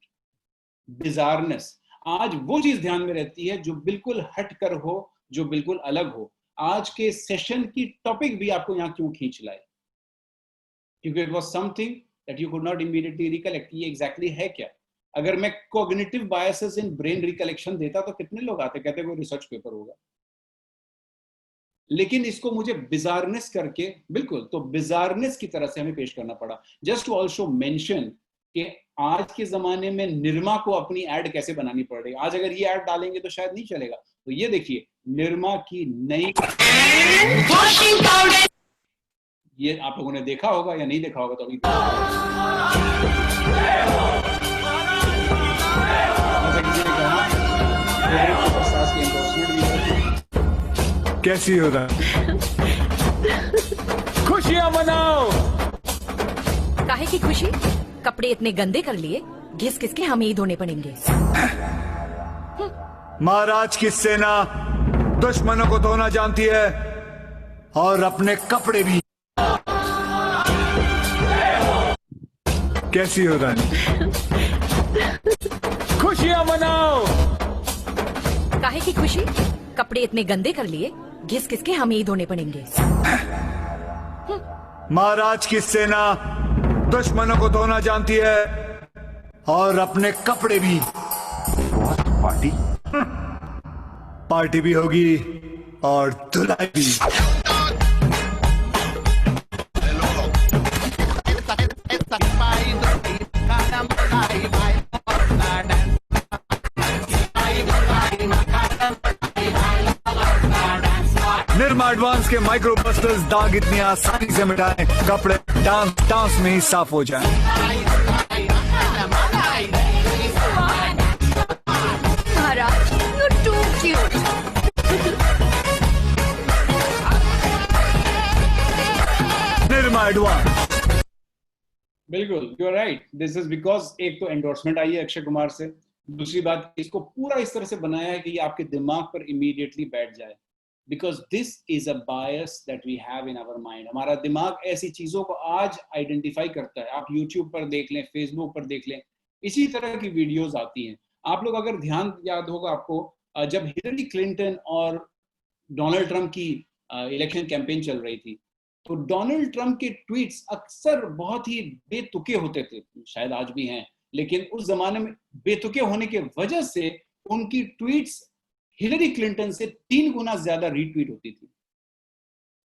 बिजारनेस, आज वो चीज ध्यान में रहती है जो बिल्कुल हट कर हो, जो बिल्कुल अलग हो. आज के सेशन की टॉपिक भी आपको यहाँ क्यों खींच लाए? क्योंकि it was something that you could not immediately recollect. ये एग्जैक्टली है क्या? अगर मैं cognitive biases in brain recollection देता तो कितने लोग आते, कहते कोई रिसर्च पेपर होगा. लेकिन इसको मुझे बिजारनेस करके, बिल्कुल, तो बिजारनेस की तरह से हमें पेश करना पड़ा. जस्ट टू ऑल्सो मेंशन कि आज के जमाने में निरमा को अपनी एड कैसे बनानी पड़ रही है. आज अगर ये एड डालेंगे तो शायद नहीं चलेगा. तो ये देखिए, निरमा की नई, ये आप लोगों ने देखा होगा या नहीं देखा होगा तो अभी कैसी हो रहा? खुशियां मनाओ. काहे की खुशी? कपड़े इतने गंदे कर लिए, घिस घिस के हमें ही धोने पड़ेंगे. महाराज की सेना दुश्मनों को धोना जानती है और अपने कपड़े भी. कैसी हो रानी? खुशियां मनाओ. काहे की खुशी? कपड़े इतने गंदे कर लिए, घिस घिस के हमें ही धोने पड़ेंगे. महाराज की सेना दुश्मनों को धोना जानती है और अपने कपड़े भी। पार्टी पार्टी भी होगी और धुलाई भी। निरमा एडवांस के माइक्रो बस्टर्स दाग इतनी आसानी से मिटाएं, कपड़े डांस में ही साफ हो जाएं। You're too cute. Nirma advance. बिल्कुल, you are right. This is because एक तो एंडोर्समेंट आई है अक्षय कुमार से, दूसरी बात इसको पूरा इस तरह से बनाया है कि ये आपके दिमाग पर इमीडिएटली बैठ जाए। Because this is a bias that we have in our mind. हमारा दिमाग ऐसी चीजों को आज आइडेंटिफाई करता है। आप यूट्यूब पर देख लें, फेसबुक पर देख लें, इसी तरह की वीडियोस आती हैं। आप लोग अगर ध्यान याद होगा आपको, जब हिलरी क्लिंटन और डोनाल्ड ट्रंप की इलेक्शन कैंपेन चल रही थी, तो डोनाल्ड ट्रंप के ट्वीट्स अक्सर बहुत ही बेतुके होते थे, शायद आज भी हैं, लेकिन उस जमाने में बेतुके होने की वजह से उनकी ट्वीट्स हिलरी क्लिंटन से 3 गुना ज्यादा रीट्वीट होती थी।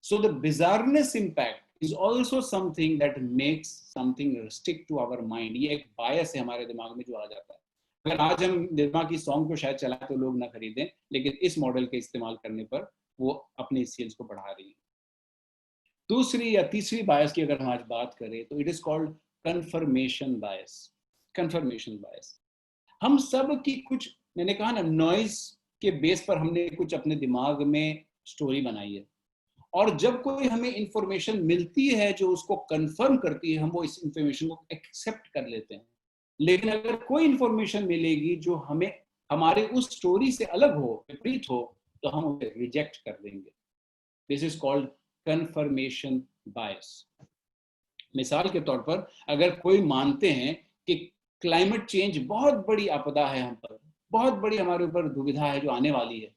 So the bizarreness impact is also something that makes something stick to our mind. ये एक बायस है हमारे दिमाग में जो आ जाता है। अगर आज हम निर्मा की सॉन्ग को शायद चलाएं तो लोग ना खरीदें, लेकिन इस मॉडल के इस्तेमाल करने पर वो अपने सेल्स को बढ़ा रही है। दूसरी या तीसरी बायस की अगर हम आज बात करें तो it is called confirmation bias. Confirmation bias हम सब की कुछ, मैंने कहा ना, नॉइज के बेस पर हमने कुछ अपने दिमाग में स्टोरी बनाई है, और जब कोई हमें इंफॉर्मेशन मिलती है जो उसको कंफर्म करती है, हम वो इस इंफॉर्मेशन को एक्सेप्ट कर लेते हैं। लेकिन अगर कोई इंफॉर्मेशन मिलेगी जो हमें हमारे उस स्टोरी से अलग हो, विपरीत हो, तो हम उसे रिजेक्ट कर देंगे। दिस इज कॉल्ड कंफर्मेशन बायस। मिसाल के तौर पर, अगर कोई मानते हैं कि क्लाइमेट चेंज बहुत बड़ी आपदा है, हम पर बहुत बड़ी हमारे ऊपर दुविधा है जो आने वाली है,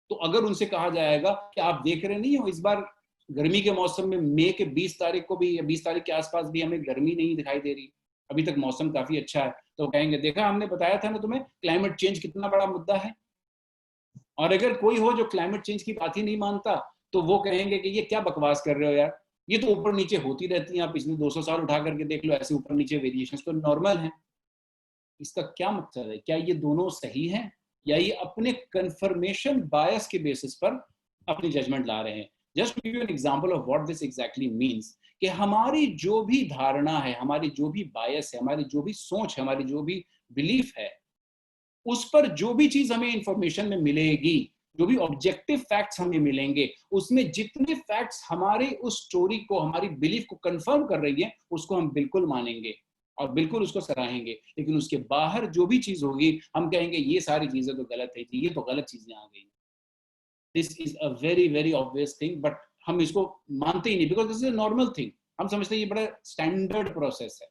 तो अगर उनसे कहा जाएगा कि आप देख रहे नहीं हो, इस बार गर्मी के मौसम में मई के 20 तारीख को भी, 20 तारीख के आसपास भी हमें गर्मी नहीं दिखाई दे रही, अभी तक मौसम काफी अच्छा है, तो कहेंगे देखा हमने बताया था ना तुम्हें, क्लाइमेट चेंज कितना बड़ा मुद्दा है। और अगर कोई हो जो क्लाइमेट चेंज की बात ही नहीं मानता, तो वो कहेंगे कि ये क्या बकवास कर रहे हो यार, ये तो ऊपर नीचे होती रहती है, आप पिछले 200 साल उठा करके देख लो, ऐसे ऊपर नीचे वेरिएशंस तो नॉर्मल है। इसका क्या मकसद है? क्या ये दोनों सही हैं, या ये अपने कंफर्मेशन बायस के बेसिस पर अपनी जजमेंट ला रहे हैं? Just to give you an example of what this exactly means, कि हमारी जो भी धारणा है, हमारी जो भी बायस है, हमारी जो भी सोच है, हमारी जो भी बिलीफ है, उस पर जो भी चीज हमें इंफॉर्मेशन में मिलेगी, जो भी ऑब्जेक्टिव फैक्ट्स हमें मिलेंगे, उसमें जितने फैक्ट्स हमारे उस स्टोरी को, हमारी बिलीफ को कंफर्म कर रही है, उसको हम बिल्कुल मानेंगे और बिल्कुल उसको सराहेंगे। लेकिन उसके बाहर जो भी चीज होगी, हम कहेंगे ये सारी चीजें तो गलत है, ये तो गलत चीजें आ गई। This is a very very obvious thing, but हम इसको मानते ही नहीं, because this is a normal thing. हम समझते हैं ये बड़ा स्टैंडर्ड प्रोसेस है,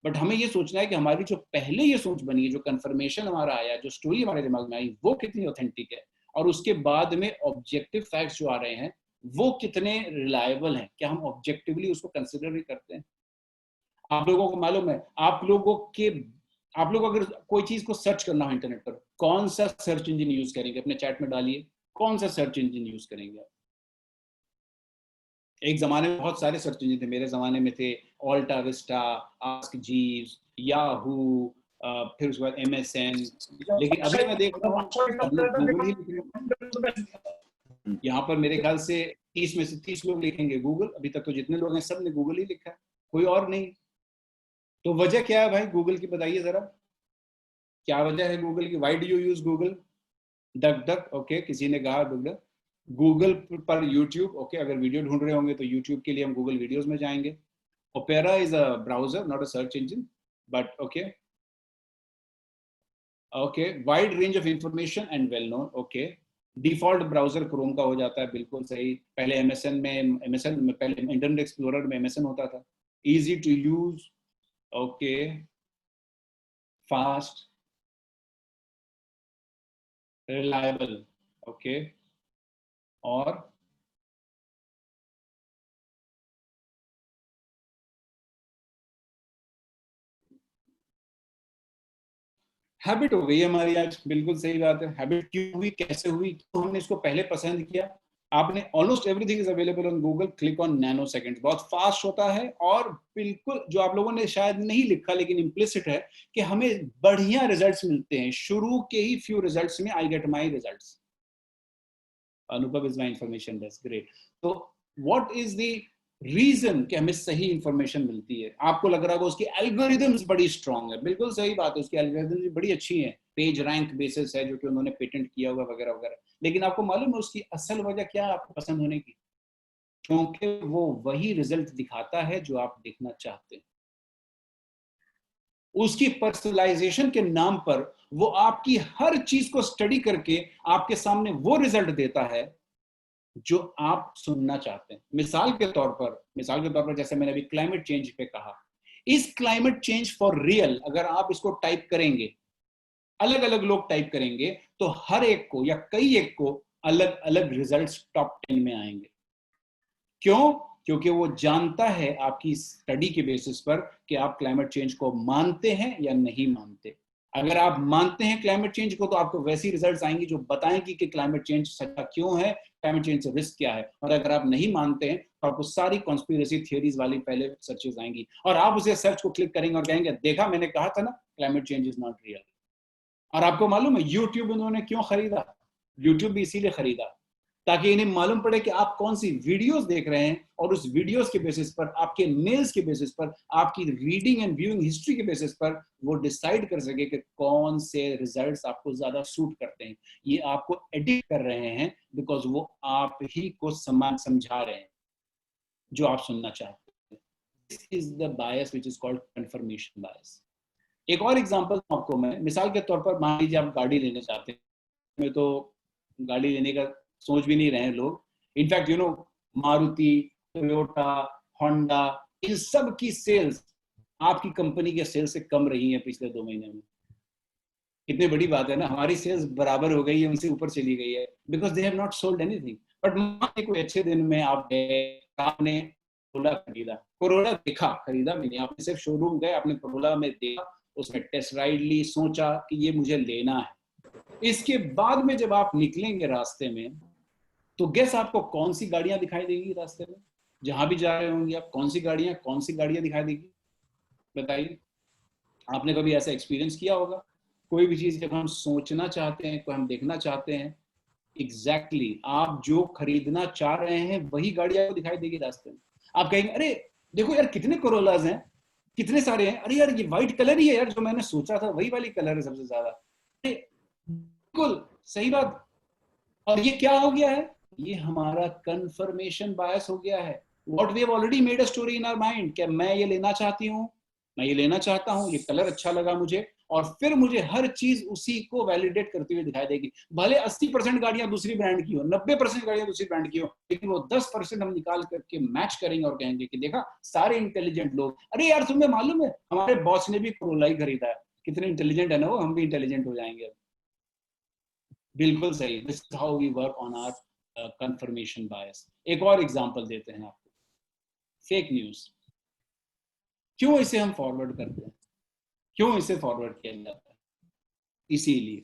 बट हमें ये सोचना है कि हमारी जो पहले ये सोच बनी है, जो कंफर्मेशन हमारा आया, जो स्टोरी हमारे दिमाग में आई, वो कितनी ऑथेंटिक है, और उसके बाद में ऑब्जेक्टिव फैक्ट्स जो आ रहे हैं वो कितने रिलायबल हैं, क्या हम ऑब्जेक्टिवली उसको कंसिडर भी करते हैं। आप लोगों को मालूम है, आप लोग अगर कोई चीज को सर्च करना हो इंटरनेट पर, कौन सा सर्च इंजन यूज करेंगे? अपने चैट में डालिए, कौन सा सर्च इंजन यूज करेंगे आप? एक जमाने में बहुत सारे सर्च इंजन थे, मेरे जमाने में थे ऑल्टा विस्टा, आस्क जीव्स, याहू, फिर उसके बाद MSN, लेकिन अभी मैं देख रहा हूँ गूगल ही लिख रहे हैं। यहाँ पर मेरे ख्याल से 30 में से 30 लोग लिखेंगे गूगल। अभी तक तो जितने लोग हैं सब ने गूगल ही लिखा है, कोई और नहीं। तो वजह क्या है भाई गूगल की, बताइए जरा, क्या वजह है गूगल की? Why do you use Google? Duck duck, okay, किसी ने कहा डक डक। गूगल पर यूट्यूब, ओके, अगर वीडियो ढूंढ रहे होंगे तो यूट्यूब के लिए हम गूगल वीडियोस में जाएंगे। Opera is a browser, not a search engine, but okay okay. Wide range of information and well known, okay. Default browser Chrome का हो जाता है, बिल्कुल सही। पहले MSN में पहले इंटरनेट एक्सप्लोरर में MSN होता था। Easy to use, okay, fast, reliable, okay, और हैबिट हो गई है हमारी आज, बिल्कुल सही बात है। हैबिट क्यों हुई, कैसे हुई, क्यों हमने इसको पहले पसंद किया? आपने almost everything is available on Google, click on nano second, बहुत फास्ट होता है। और बिल्कुल जो आप लोगों ने शायद नहीं लिखा लेकिन इम्प्लिसिट है कि हमें बढ़िया रिजल्ट्स मिलते हैं शुरू के ही फ्यू रिजल्ट्स में। आई गेट माई रिजल्ट्स, अनुभव is my information, that's great. तो व्हाट इज द रीजन कि हमें सही इंफॉर्मेशन मिलती है? आपको लग रहा होगा उसकी एल्गोरिदम्स बड़ी स्ट्रांग है, बिल्कुल सही बात है, उसकी एल्गोरिदम्स बड़ी अच्छी है, पेज रैंक बेसिस है जो कि उन्होंने पेटेंट किया हुआ वगैरह वगैरह। लेकिन आपको मालूम है उसकी असल वजह क्या है आपको पसंद होने की? क्योंकि वो वही रिजल्ट दिखाता है जो आप देखना चाहते हैं। उसकी पर्सनलाइजेशन के नाम पर वो आपकी हर चीज को स्टडी करके आपके सामने वो रिजल्ट देता है जो आप सुनना चाहते हैं। मिसाल के तौर पर जैसे मैंने अभी क्लाइमेट चेंज पे कहा, इस क्लाइमेट चेंज फॉर रियल अगर आप इसको टाइप करेंगे, अलग अलग लोग टाइप करेंगे, तो हर एक को या कई एक को अलग अलग रिजल्ट्स टॉप 10 में आएंगे। क्यों? क्योंकि वो जानता है आपकी स्टडी के बेसिस पर कि आप क्लाइमेट चेंज को मानते हैं या नहीं मानते। अगर आप मानते हैं क्लाइमेट चेंज को तो आपको वैसी रिजल्ट्स आएंगी जो बताएंगी कि क्लाइमेट चेंज सच्चा क्यों है, क्लाइमेट चेंज से रिस्क क्या है। और अगर आप नहीं मानते हैं तो आपको सारी कॉन्स्पिरेसी थियरीज वाली पहले सर्चेस आएंगी और आप उसे सर्च को क्लिक करेंगे और कहेंगे देखा मैंने कहा था ना climate change is not real. और आपको मालूम है यूट्यूब उन्होंने क्यों खरीदा? यूट्यूब भी इसीलिए खरीदा ताकि इन्हें मालूम पड़े कि आप कौन सी वीडियोस देख रहे हैं और उस वीडियोस के बेसिस पर, आपके मेल्स के बेसिस पर, आपकी रीडिंग एंड व्यूइंग हिस्ट्री के बेसिस पर वो डिसाइड कर सके कि कौन से रिजल्ट्स आपको ज्यादा सूट करते हैं। ये आपको एडिट कर रहे हैं बिकॉज वो आप ही को समान समझा रहे हैं जो आप सुनना चाहते हैं। This is the bias which is called confirmation bias. एक और एग्जांपल आपको मैं, मिसाल के तौर पर मान लीजिए आप गाड़ी लेने चाहते हैं, मैं तो गाड़ी लेने का सोच भी नहीं रहे हैं लोग। In fact you know Maruti, Toyota, Honda, इन सब की सेल्स आपकी कंपनी के सेल्स से कम रही है पिछले 2 महीने में। कितनी बड़ी बात है ना, हमारी सेल्स बराबर हो गई है, उनसे ऊपर चली गई है because they have not sold anything. But मान कोई अच्छे दिन में आप गए, आपने कोरोला खरीदा, कोरोला देखा, खरीदा भी नहीं, आपने सिर्फ शोरूम गए, आपने कोरोला में देखा, उसमें टेस्ट राइड ली, सोचा कि ये मुझे लेना है। इसके बाद में जब आप निकलेंगे रास्ते में तो गेस आपको कौन सी गाड़ियां दिखाई देगी रास्ते में? जहां भी जा रहे होंगे आप, कौन सी गाड़ियां दिखाई देगी? बताइए, आपने कभी ऐसा एक्सपीरियंस किया होगा? कोई भी चीज जब हम सोचना चाहते हैं, कोई हम देखना चाहते हैं, एग्जैक्टली आप जो खरीदना चाह रहे हैं वही गाड़ी आपको दिखाई देगी रास्ते में। आप कहेंगे अरे देखो यार कितने कोरोलाज हैं, कितने सारे हैं, अरे यार ये व्हाइट कलर ही है यार, जो मैंने सोचा था वही वाली कलर है सबसे ज्यादा। बिल्कुल सही बात। और ये क्या हो गया है? ये हमारा कंफर्मेशन बायस हो गया है। What we have already made a story in our mind कि मैं ये लेना चाहती हूँ, मैं ये लेना चाहता हूँ, ये कलर अच्छा लगा मुझे, और फिर मुझे हर चीज उसी को वैलिडेट करते हुए दिखाई देगी। भले 80% गाड़ियां दूसरी ब्रांड की हो, 90% गाड़ियां दूसरी ब्रांड की हो, लेकिन वो 10% हम निकाल करके मैच करेंगे और कहेंगे कि देखा सारे इंटेलिजेंट लोग, अरे यार तुम्हें मालूम है हमारे बॉस ने भी कोरोला ही खरीदा है, कितने इंटेलिजेंट है ना वो, हम भी इंटेलिजेंट हो जाएंगे। बिल्कुल सही। This is how we work on our confirmation bias. एक और एग्जांपल देते हैं आपको, फेक न्यूज। क्यों इसे हम फॉरवर्ड करते हैं? क्यों इसे फॉरवर्ड किया जाता है? इसीलिए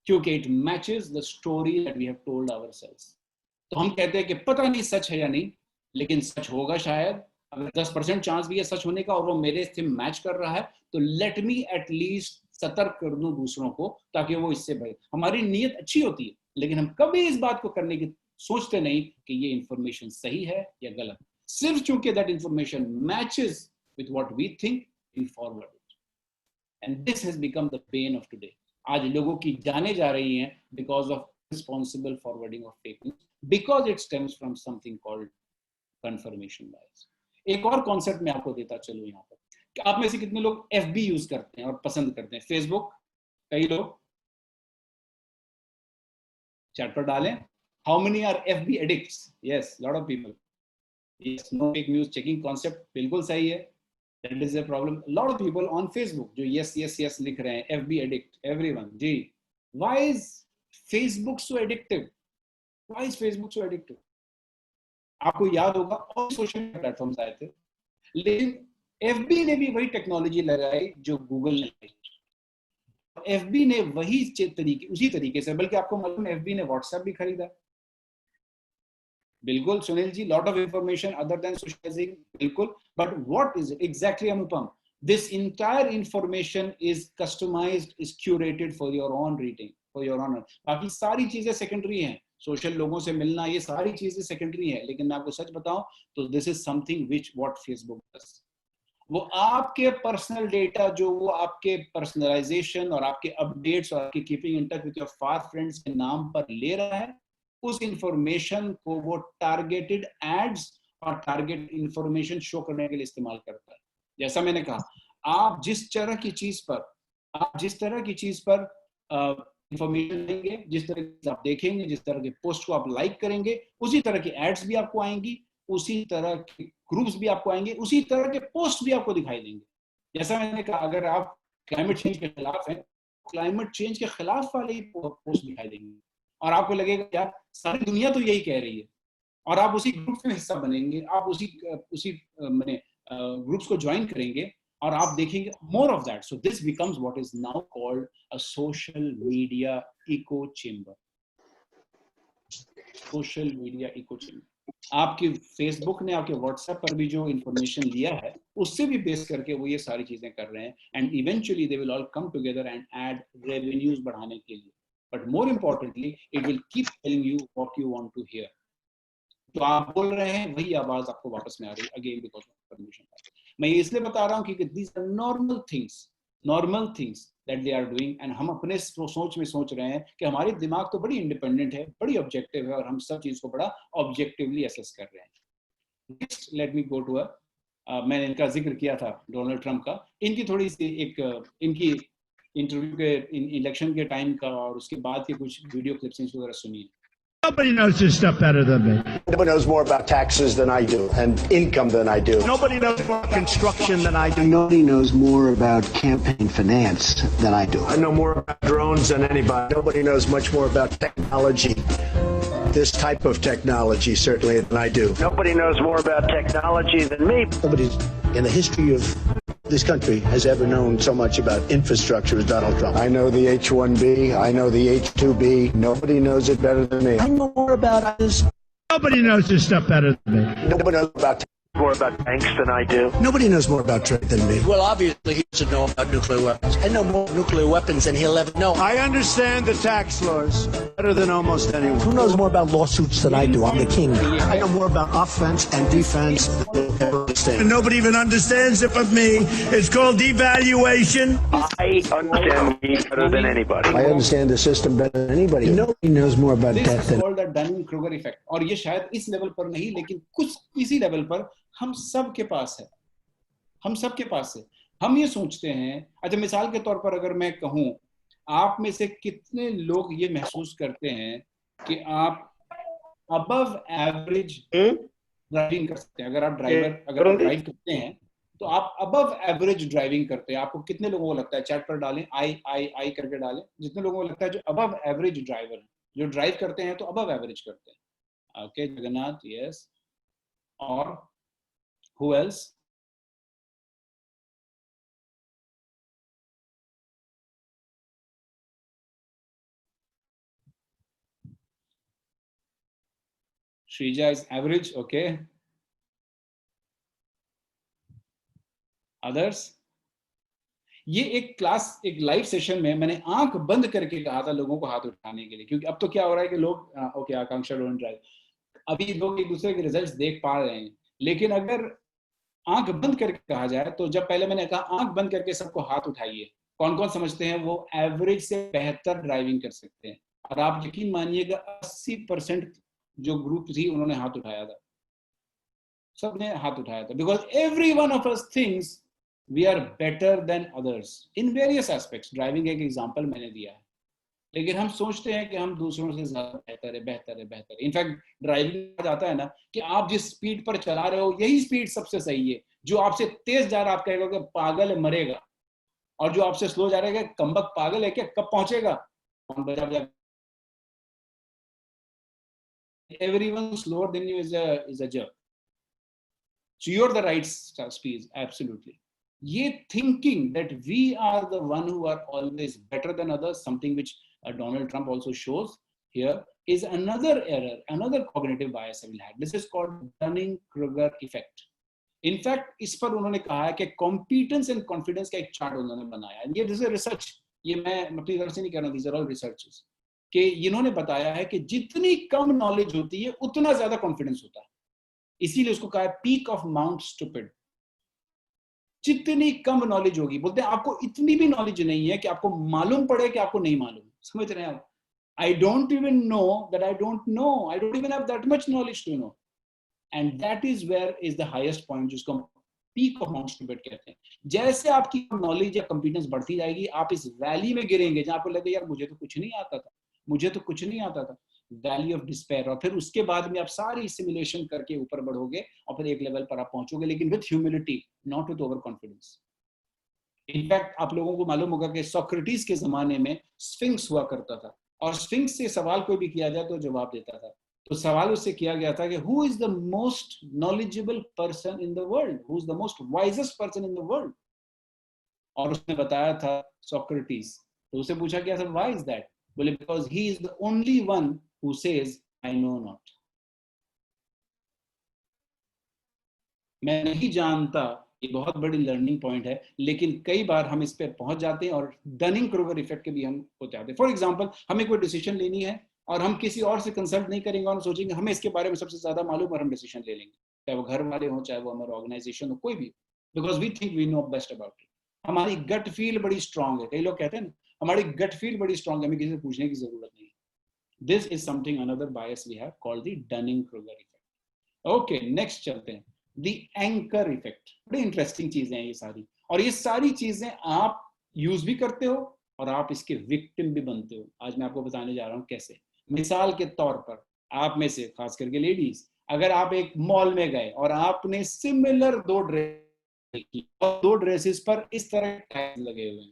क्योंकि it matches the story that we have told ourselves. तो हम कहते हैं कि पता नहीं सच है या नहीं, लेकिन सच होगा शायद। अगर 10% चांस भी है सच होने का और वो मेरे से मैच कर रहा है, तो लेट मी एटलीस्ट सतर्क कर दूं दूसरों को ताकि वो इससे बचे। हमारी नीयत अच्छी होती है, लेकिन हम कभी इस बात को करने की सोचते नहीं कि ये इंफॉर्मेशन सही है या गलत। सिर्फ चूंकि that information matches with what we think, we forward it. And this has become the pain of today. आज लोगों की जाने जा रही हैं because of responsible forwarding of fake news, because it stems from something called confirmation bias. एक और कॉन्सेप्ट मैं आपको देता चलूं यहाँ पर, कि आप में से कितने लोग FB यूज करते हैं और पसंद करते हैं? फेसबुक कई लोग, चैट पर डालें, how many are FB addicts? Yes, lot of people. Yes, no fake news checking concept बिल्कुल सही है, that is a problem. Lot of people on Facebook जो यस यस यस लिख रहे हैं, FB एडिक्ट एवरीवन। जी, why is Facebook so addictive? Why is Facebook so addictive? आपको याद होगा और सोशल प्लेटफॉर्म्स आए थे, लेकिन FB ने भी वही टेक्नोलॉजी लगाई जो गूगल ने लगाई। FB ने वही तरीके, उसी तरीके से, बल्कि आपको मालूम है FB ने WhatsApp भी खरीदा। बिल्कुल Sunil ji, lot of information other than socialising, बिल्कुल, but what is it exactly Anupam? This entire information is customised, is curated for your own reading, for your own. बाकी सारी चीजें सेकेंडरी हैं, सोशल लोगों से मिलना, ये सारी चीजें सेकेंडरी है, लेकिन मैं आपको सच बताऊं तो this is something which what Facebook does. वो आपके पर्सनल डेटा, जो वो आपके पर्सनलाइजेशन और आपके अपडेट्स और आपकी keeping in touch with your far friends के नाम पर ले रहा है, उस इंफॉर्मेशन को वो टारगेटेड एड्स और टारगेट इंफॉर्मेशन शो करने के लिए इस्तेमाल करता है। जैसा मैंने कहा, आप जिस तरह की चीज पर इंफॉर्मेशन देंगे, जिस तरह की आप देखेंगे, जिस तरह के पोस्ट को आप लाइक करेंगे, उसी तरह की एड्स भी आपको आएंगी, उसी तरह के ग्रुप्स भी आपको आएंगे, उसी तरह के पोस्ट भी आपको दिखाई देंगे। जैसा मैंने कहा, अगर आप क्लाइमेट चेंज के खिलाफ हैं, क्लाइमेट चेंज के खिलाफ वाले ही पोस्ट दिखाई देंगे और आपको लगेगा यार सारी दुनिया तो यही कह रही है, और आप उसी ग्रुप में हिस्सा बनेंगे, आप उसी ग्रुप्स को ज्वाइन करेंगे और आप देखेंगे more of that. So this becomes what is now called a social media eco chamber. Social media eco chamber. आपके फेसबुक ने आपके व्हाट्सएप पर भी जो इंफॉर्मेशन लिया है, उससे भी बेस करके वो ये सारी चीजें कर रहे हैं, and eventually they will all come together and add revenues बढ़ाने के लिए। But more importantly it will keep telling you what you want to hear. तो आप बोल रहे हैं, वही आवाज आपको वापस में आ रही है, अगेन बिकॉज ऑफ परमिशन। मैं ये इसलिए बता रहा हूँ कि these are normal things that they are doing, and हम अपने सोच में सोच रहे हैं कि हमारी दिमाग तो बड़ी इंडिपेंडेंट है, बड़ी ऑब्जेक्टिव है, और हम सब चीज को बड़ा ऑब्जेक्टिवली असेस कर रहे हैं। Next let me go to मैंने इनका जिक्र किया था, डोनाल्ड ट्रंप का। इनकी थोड़ी सी इनकी इंटरव्यू के इलेक्शन के टाइम का और उसके बाद के कुछ वीडियो क्लिप्स वगैरह सुनिए। Nobody knows this stuff better than me. Nobody knows more about taxes than I do and income than I do. Nobody knows more about construction than I do. Nobody knows more about campaign finance than I do. I know more about drones than anybody. Nobody knows much more about technology, this type of technology, certainly, than I do. Nobody knows more about technology than me. Nobody in the history of this country has ever known so much about infrastructure as Donald Trump. I know the H-1B. I know the H-2B. Nobody knows it better than me. I know more about this. Nobody knows this stuff better than me. Nobody knows more about banks than I do. Nobody knows more about trade than me. Well, obviously, he doesn't know about nuclear weapons. I know more nuclear weapons than he'll ever know. I understand the tax laws better than almost anyone. Who knows more about lawsuits than I do? I'm the king. I know more about offense and defense than you'll ever understand. And nobody even understands it but me. It's called devaluation. I understand me better than anybody. I understand the system better than anybody. Nobody knows more about This death is than called the Dunning-Kruger effect. और ये शायद इस लेवल पर नहीं, लेकिन कुछ इसी लेवल पर हम सब के पास है। हम सब के पास है। हम ये सोचते हैं, अच्छा मिसाल के तौर पर अगर मैं कहूँ, आप में से कितने लोग ये महसूस करते हैं कि आप अबव एवरेज ड्राइविंग कर सकते हैं? अगर आप ड्राइव करते हैं तो आप अबव एवरेज ड्राइविंग करते हैं। आपको कितने लोगों को लगता है? चैट पर डालें, आई करके डालें, जितने लोगों को लगता है जो अबव एवरेज ड्राइवर है, जो ड्राइव करते हैं तो अबव एवरेज करते हैं। Okay Jagannath, yes. और who else? Shrija is average, okay. Others? ये एक क्लास, एक लाइव सेशन में मैंने आंख बंद करके कहा था लोगों को हाथ उठाने के लिए, क्योंकि अब तो क्या हो रहा है कि लोग ओके आकांक्षा डोंट ड्राइव, अभी लोग एक दूसरे के रिजल्ट्स देख पा रहे हैं, लेकिन अगर आंख बंद करके कहा जाए तो जब पहले मैंने कहा आंख बंद करके सबको हाथ उठाइए, कौन कौन समझते हैं वो एवरेज से बेहतर ड्राइविंग कर सकते हैं? और आप यकीन मानिएगा 80% जो ग्रुप थी उन्होंने हाथ उठाया था, सबने हाथ उठाया था। Because every one of us thinks we are better than others in various aspects. Driving एक एग्जांपल मैंने दिया है, लेकिन हम सोचते हैं कि हम दूसरों से ज्यादा बेहतर है। इनफैक्ट ड्राइविंग जाता है ना कि आप जिस स्पीड पर चला रहे हो यही स्पीड सबसे सही है। जो आपसे तेज जा रहा है आप कहेगा कि पागल है, मरेगा, और जो आपसे स्लो जा रहा है कमबख्त पागल है क्या, कब पहुंचेगा, everyone slower than you is a jerk. So you're the right speed, absolutely. ये thinking that we are the one who are always better than others, something which Donald Trump also shows here, is another error, another cognitive bias I will have. This is called Dunning-Kruger effect. In fact इस पर उन्होंने कहा है कि कॉम्पिटेंस एंड कॉन्फिडेंस का एक चार्ट उन्होंने बनाया है। ये जैसे रिसर्च, ये मैं अपनी तरफ से नहीं कह रहा, दीज आर ऑल रिसर्चेस, कि इन्होंने बताया है कि जितनी कम नॉलेज होती है उतना ज्यादा कॉन्फिडेंस होता है। इसीलिए उसको कहा है पीक ऑफ माउंट स्टूपिड। जितनी कम नॉलेज होगी, बोलते हैं आपको इतनी भी नॉलेज नहीं है कि आपको मालूम पड़े कि आपको नहीं मालूम। समझ रहे हैं आप? I don't even know that I don't know. I don't even have that much knowledge to know. And that is where is the highest point, जिसको हम peak of Mount Stupid कहते हैं। जैसे आपकी नॉलेज या कंपिटेंस बढ़ती जाएगी, आप इस वैली में गिरेंगे जहां आपको लगे यार मुझे तो कुछ नहीं आता था, मुझे तो कुछ नहीं आता था, वैली ऑफ डिस्पेयर। और फिर उसके बाद में आप सारी सिमुलेशन करके ऊपर बढ़ोगे और फिर एक लेवल पर आप पहुंचोगे, लेकिन with humility, not with over confidence. In fact आप लोगों को मालूम होगा कि सोक्रेटिस के जमाने में स्फिंक्स हुआ करता था, और स्फिंक्स से सवाल कोई भी किया जाए तो जवाब देता था। तो सवाल उससे किया गया था कि who is the most knowledgeable person in the world, who is the most wisest person in the world, और उसने बताया था सोक्रेटिस। तो उसे पूछा गया था व्हाई इज दैट? बोले because he is the only one who says I know not. मैं नहीं जानता, ये बहुत बड़ी लर्निंग पॉइंट है, लेकिन कई बार हम इस पे पहुंच जाते हैं और डनिंग क्रूगर इफेक्ट के भी हम हो जाते हैं। फॉर एग्जांपल, हमें कोई डिसीजन लेनी है और हम किसी और से कंसल्ट नहीं करेंगे और सोचेंगे हमें इसके बारे में सबसे ज्यादा मालूम और हम डिसीजन ले लेंगे, चाहे वो घर वाले हो, चाहे वो हमारा ऑर्गेनाइजेशन हो, कोई भी, because we think we know best about it. हमारी गट फील बड़ी स्ट्रांग है। कई लोग कहते हैं ना हमारी गट फील बड़ी स्ट्रांग है, हमें किसी से पूछने की जरूरत नहीं। This is something another bias we have called the Dunning Kruger effect. Okay, next चलते हैं, द एंकर इफेक्ट। बड़ी इंटरेस्टिंग चीजें हैं ये सारी, और ये सारी चीजें आप यूज भी करते हो और आप इसके विक्टिम भी बनते हो। आज मैं आपको बताने जा रहा हूं कैसे। मिसाल के तौर पर, आप में से खास करके लेडीज, अगर आप एक मॉल में गए और आपने सिमिलर दो ड्रेस देखी और दो ड्रेसेस पर इस तरह टैग लगे हुए हैं,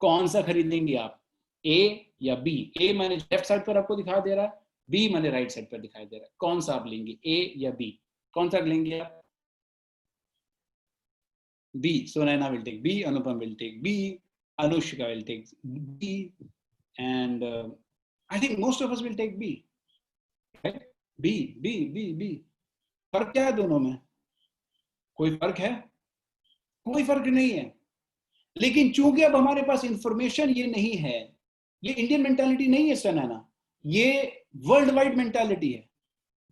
कौन सा खरीदेंगे आप, ए या बी? ए मैंने लेफ्ट साइड पर आपको दिखा दे रहा है, बी मैंने राइट साइड पर दिखाई दे रहा है। कौन सा आप लेंगे, ए या बी? कौन सा लेंगे आप? B. Sunaina will take B. Anupam will take B. Anushka will take B. And I think most of us will take B. Right? B, B, B, B. फर्क क्या है दोनों में? कोई फर्क है? कोई फर्क नहीं है। लेकिन चूंकि अब हमारे पास इंफॉर्मेशन ये नहीं है, ये इंडियन मेंटालिटी नहीं है सुनैना, ये वर्ल्ड वाइड मेंटालिटी है।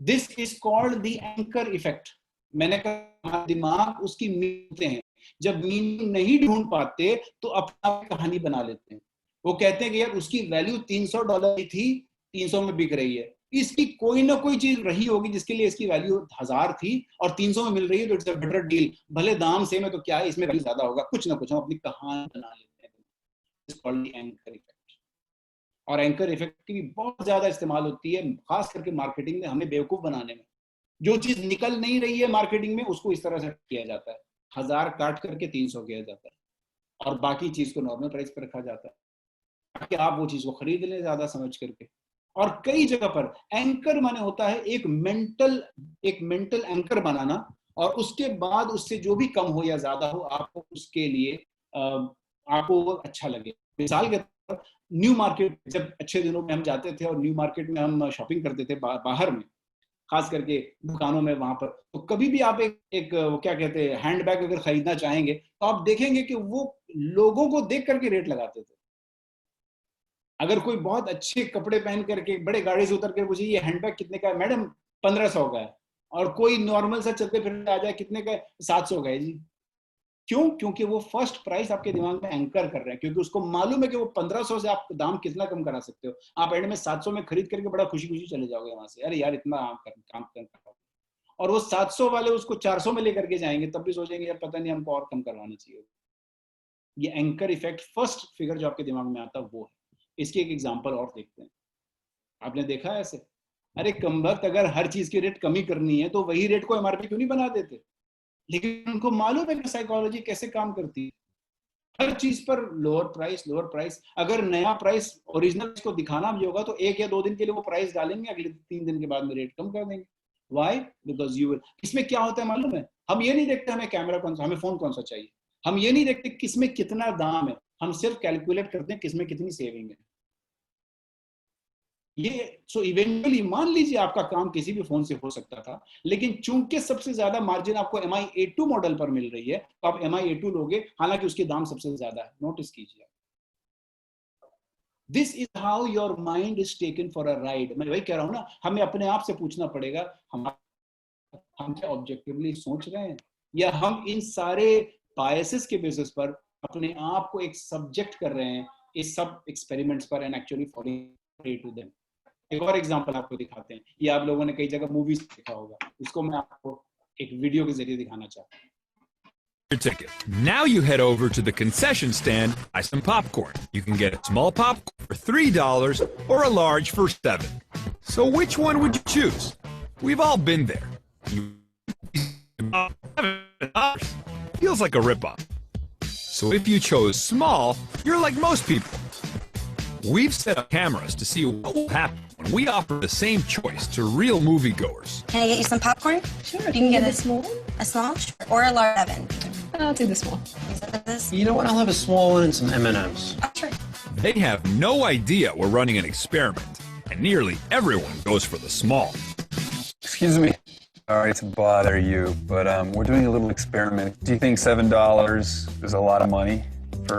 This is called the anchor effect. मैंने कहा दिमाग उसकी मीनते हैं, जब मीनिंग नहीं ढूंढ पाते तो अपना कहानी बना लेते हैं। वो कहते हैं कि यार उसकी वैल्यू $300 की थी, 300 में बिक रही है, इसकी कोई ना कोई चीज रही होगी जिसके लिए इसकी वैल्यू 1000 थी और 300 में मिल रही है, तो इट्स अ बेटर डील। भले दाम सेम है तो क्या है, इसमें वैल्यू ज्यादा होगा, कुछ ना कुछ हम अपनी कहानी बना लेते हैं। It's called the anchor effect. और एंकर इफेक्ट की भी बहुत ज्यादा इस्तेमाल होती है, खास करके मार्केटिंग में, हमें बेवकूफ बनाने में। जो चीज निकल नहीं रही है मार्केटिंग में, उसको इस तरह से किया जाता है, 1000 काट करके 300 किया जाता है और बाकी चीज को नॉर्मल प्राइस पर रखा जाता है ताकि आप वो चीज को खरीद लें ज्यादा समझ करके। और कई जगह पर एंकर माने होता है एक मेंटल एंकर बनाना, और उसके बाद उससे जो भी कम हो या ज्यादा हो, आपको उसके लिए आपको अच्छा लगे। मिसाल के तौर पर न्यू मार्केट, जब अच्छे दिनों में हम जाते थे और न्यू मार्केट में हम शॉपिंग करते थे बाहर में, खास करके दुकानों में, वहां पर तो कभी भी आप एक क्या कहते हैं हैंडबैग अगर खरीदना चाहेंगे तो आप देखेंगे कि वो लोगों को देख करके रेट लगाते थे। अगर कोई बहुत अच्छे कपड़े पहन करके बड़े गाड़ी से उतर कर पूछे ये हैंडबैग कितने का है, मैडम 1500 का है, और कोई नॉर्मल सा चलते फिरते आ जाए कितने का है, 700 का है जी। क्यों? क्योंकि वो फर्स्ट प्राइस आपके दिमाग में एंकर कर रहे हैं, क्योंकि उसको मालूम है कि वो 1500 से आप दाम कितना कम करा सकते हो। आप एंड में 700 में खरीद करके बड़ा खुशी खुशी चले जाओगे वहां से, अरे यार इतना काम कर, और वो 700 वाले उसको 400 में लेकर के जाएंगे, तब भी सोचेंगे यार पता नहीं हमको और कम करवाना चाहिए। ये एंकर इफेक्ट, फर्स्ट फिगर जो आपके दिमाग में आता है वो है। इसकी एक एग्जांपल और देखते हैं। आपने देखा है ऐसे, अरे कमबख्त अगर हर चीज की रेट कमी करनी है तो वही रेट को एमआरपी क्यों नहीं बना देते? लेकिन उनको मालूम है कि साइकोलॉजी कैसे काम करती है। हर चीज पर लोअर प्राइस। अगर नया प्राइस ओरिजिनल को दिखाना भी होगा तो 1 या 2 दिन के लिए वो प्राइस डालेंगे, अगले 3 दिन के बाद में रेट कम कर देंगे। व्हाई? Because you will. इसमें क्या होता है मालूम है, हम ये नहीं देखते हमें कैमरा कौन सा, हमें फोन कौन सा चाहिए, हम ये नहीं देखते किसमें कितना दाम है, हम सिर्फ कैलकुलेट करते हैं किसमें कितनी सेविंग है। ये सो इवेंचुअली मान लीजिए आपका काम किसी भी फोन से हो सकता था, लेकिन चूंकि सबसे ज्यादा मार्जिन आपको MI A2 मॉडल पर मिल रही है तो आप MI A2 लोगे, हालांकि उसके दाम सबसे ज्यादा है। नोटिस कीजिए, this is how your mind is taken for a ride. मैं वही कह रहा हूं ना, हमें अपने आप से पूछना पड़ेगा हम क्या ऑब्जेक्टिवली सोच रहे हैं, या हम इन सारे बायसेस के बेसिस पर अपने आप को एक सब्जेक्ट कर रहे हैं इस सब एक्सपेरिमेंट्स पर and actually following prey to them. एक और एग्जांपल आपको दिखाते हैं, ये आप लोगों ने कई जगह मूवीज देखा होगा, इसको मैं आपको एक वीडियो के जरिए दिखाना चाहता हूँ। Your ticket. Now you head over to the concession stand, buy some popcorn. You can get a small popcorn for $3 or a large for $7. So which one would you choose? We've all been there. $7 feels like a ripoff. So if you chose small, you're like most people. We've set up cameras to see what will happen when we offer the same choice to real moviegoers. Can I get you some popcorn? Sure. You can get a small? A small? Sure. Or a large 7? I'll take the small. This? You know what? I'll have a small one and some M&Ms. Oh, sure. They have no idea we're running an experiment, and nearly everyone goes for the small. Excuse me. Sorry to bother you, but we're doing a little experiment. Do you think $7 is a lot of money for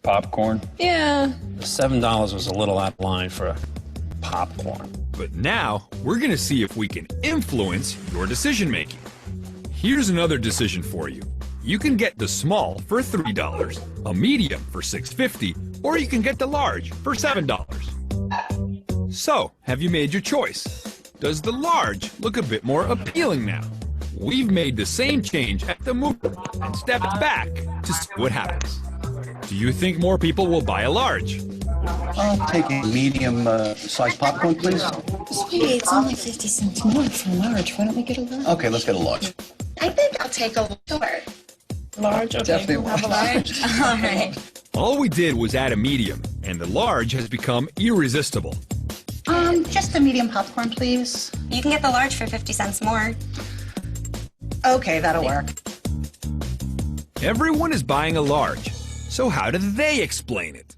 popcorn? Yeah. $7 was a little out of line for a popcorn. But now we're going to see if we can influence your decision making. Here's another decision for you. You can get the small for $3, a medium for $6.50, or you can get the large for $7. So, have you made your choice? Does the large look a bit more appealing now? We've made the same change at the movie and stepped back to see what happens. Do you think more people will buy a large? I'll take a medium sized popcorn, please. Sweetie, it's only 50 cents more for a large. Why don't we get a large? Okay, let's get a large. I think I'll take a short. Large? Okay, Definitely we'll have a large. All right. All we did was add a medium, and the large has become irresistible. Just a medium popcorn, please. You can get the large for 50 cents more. Okay, that'll work. Everyone is buying a large, so how do they explain it?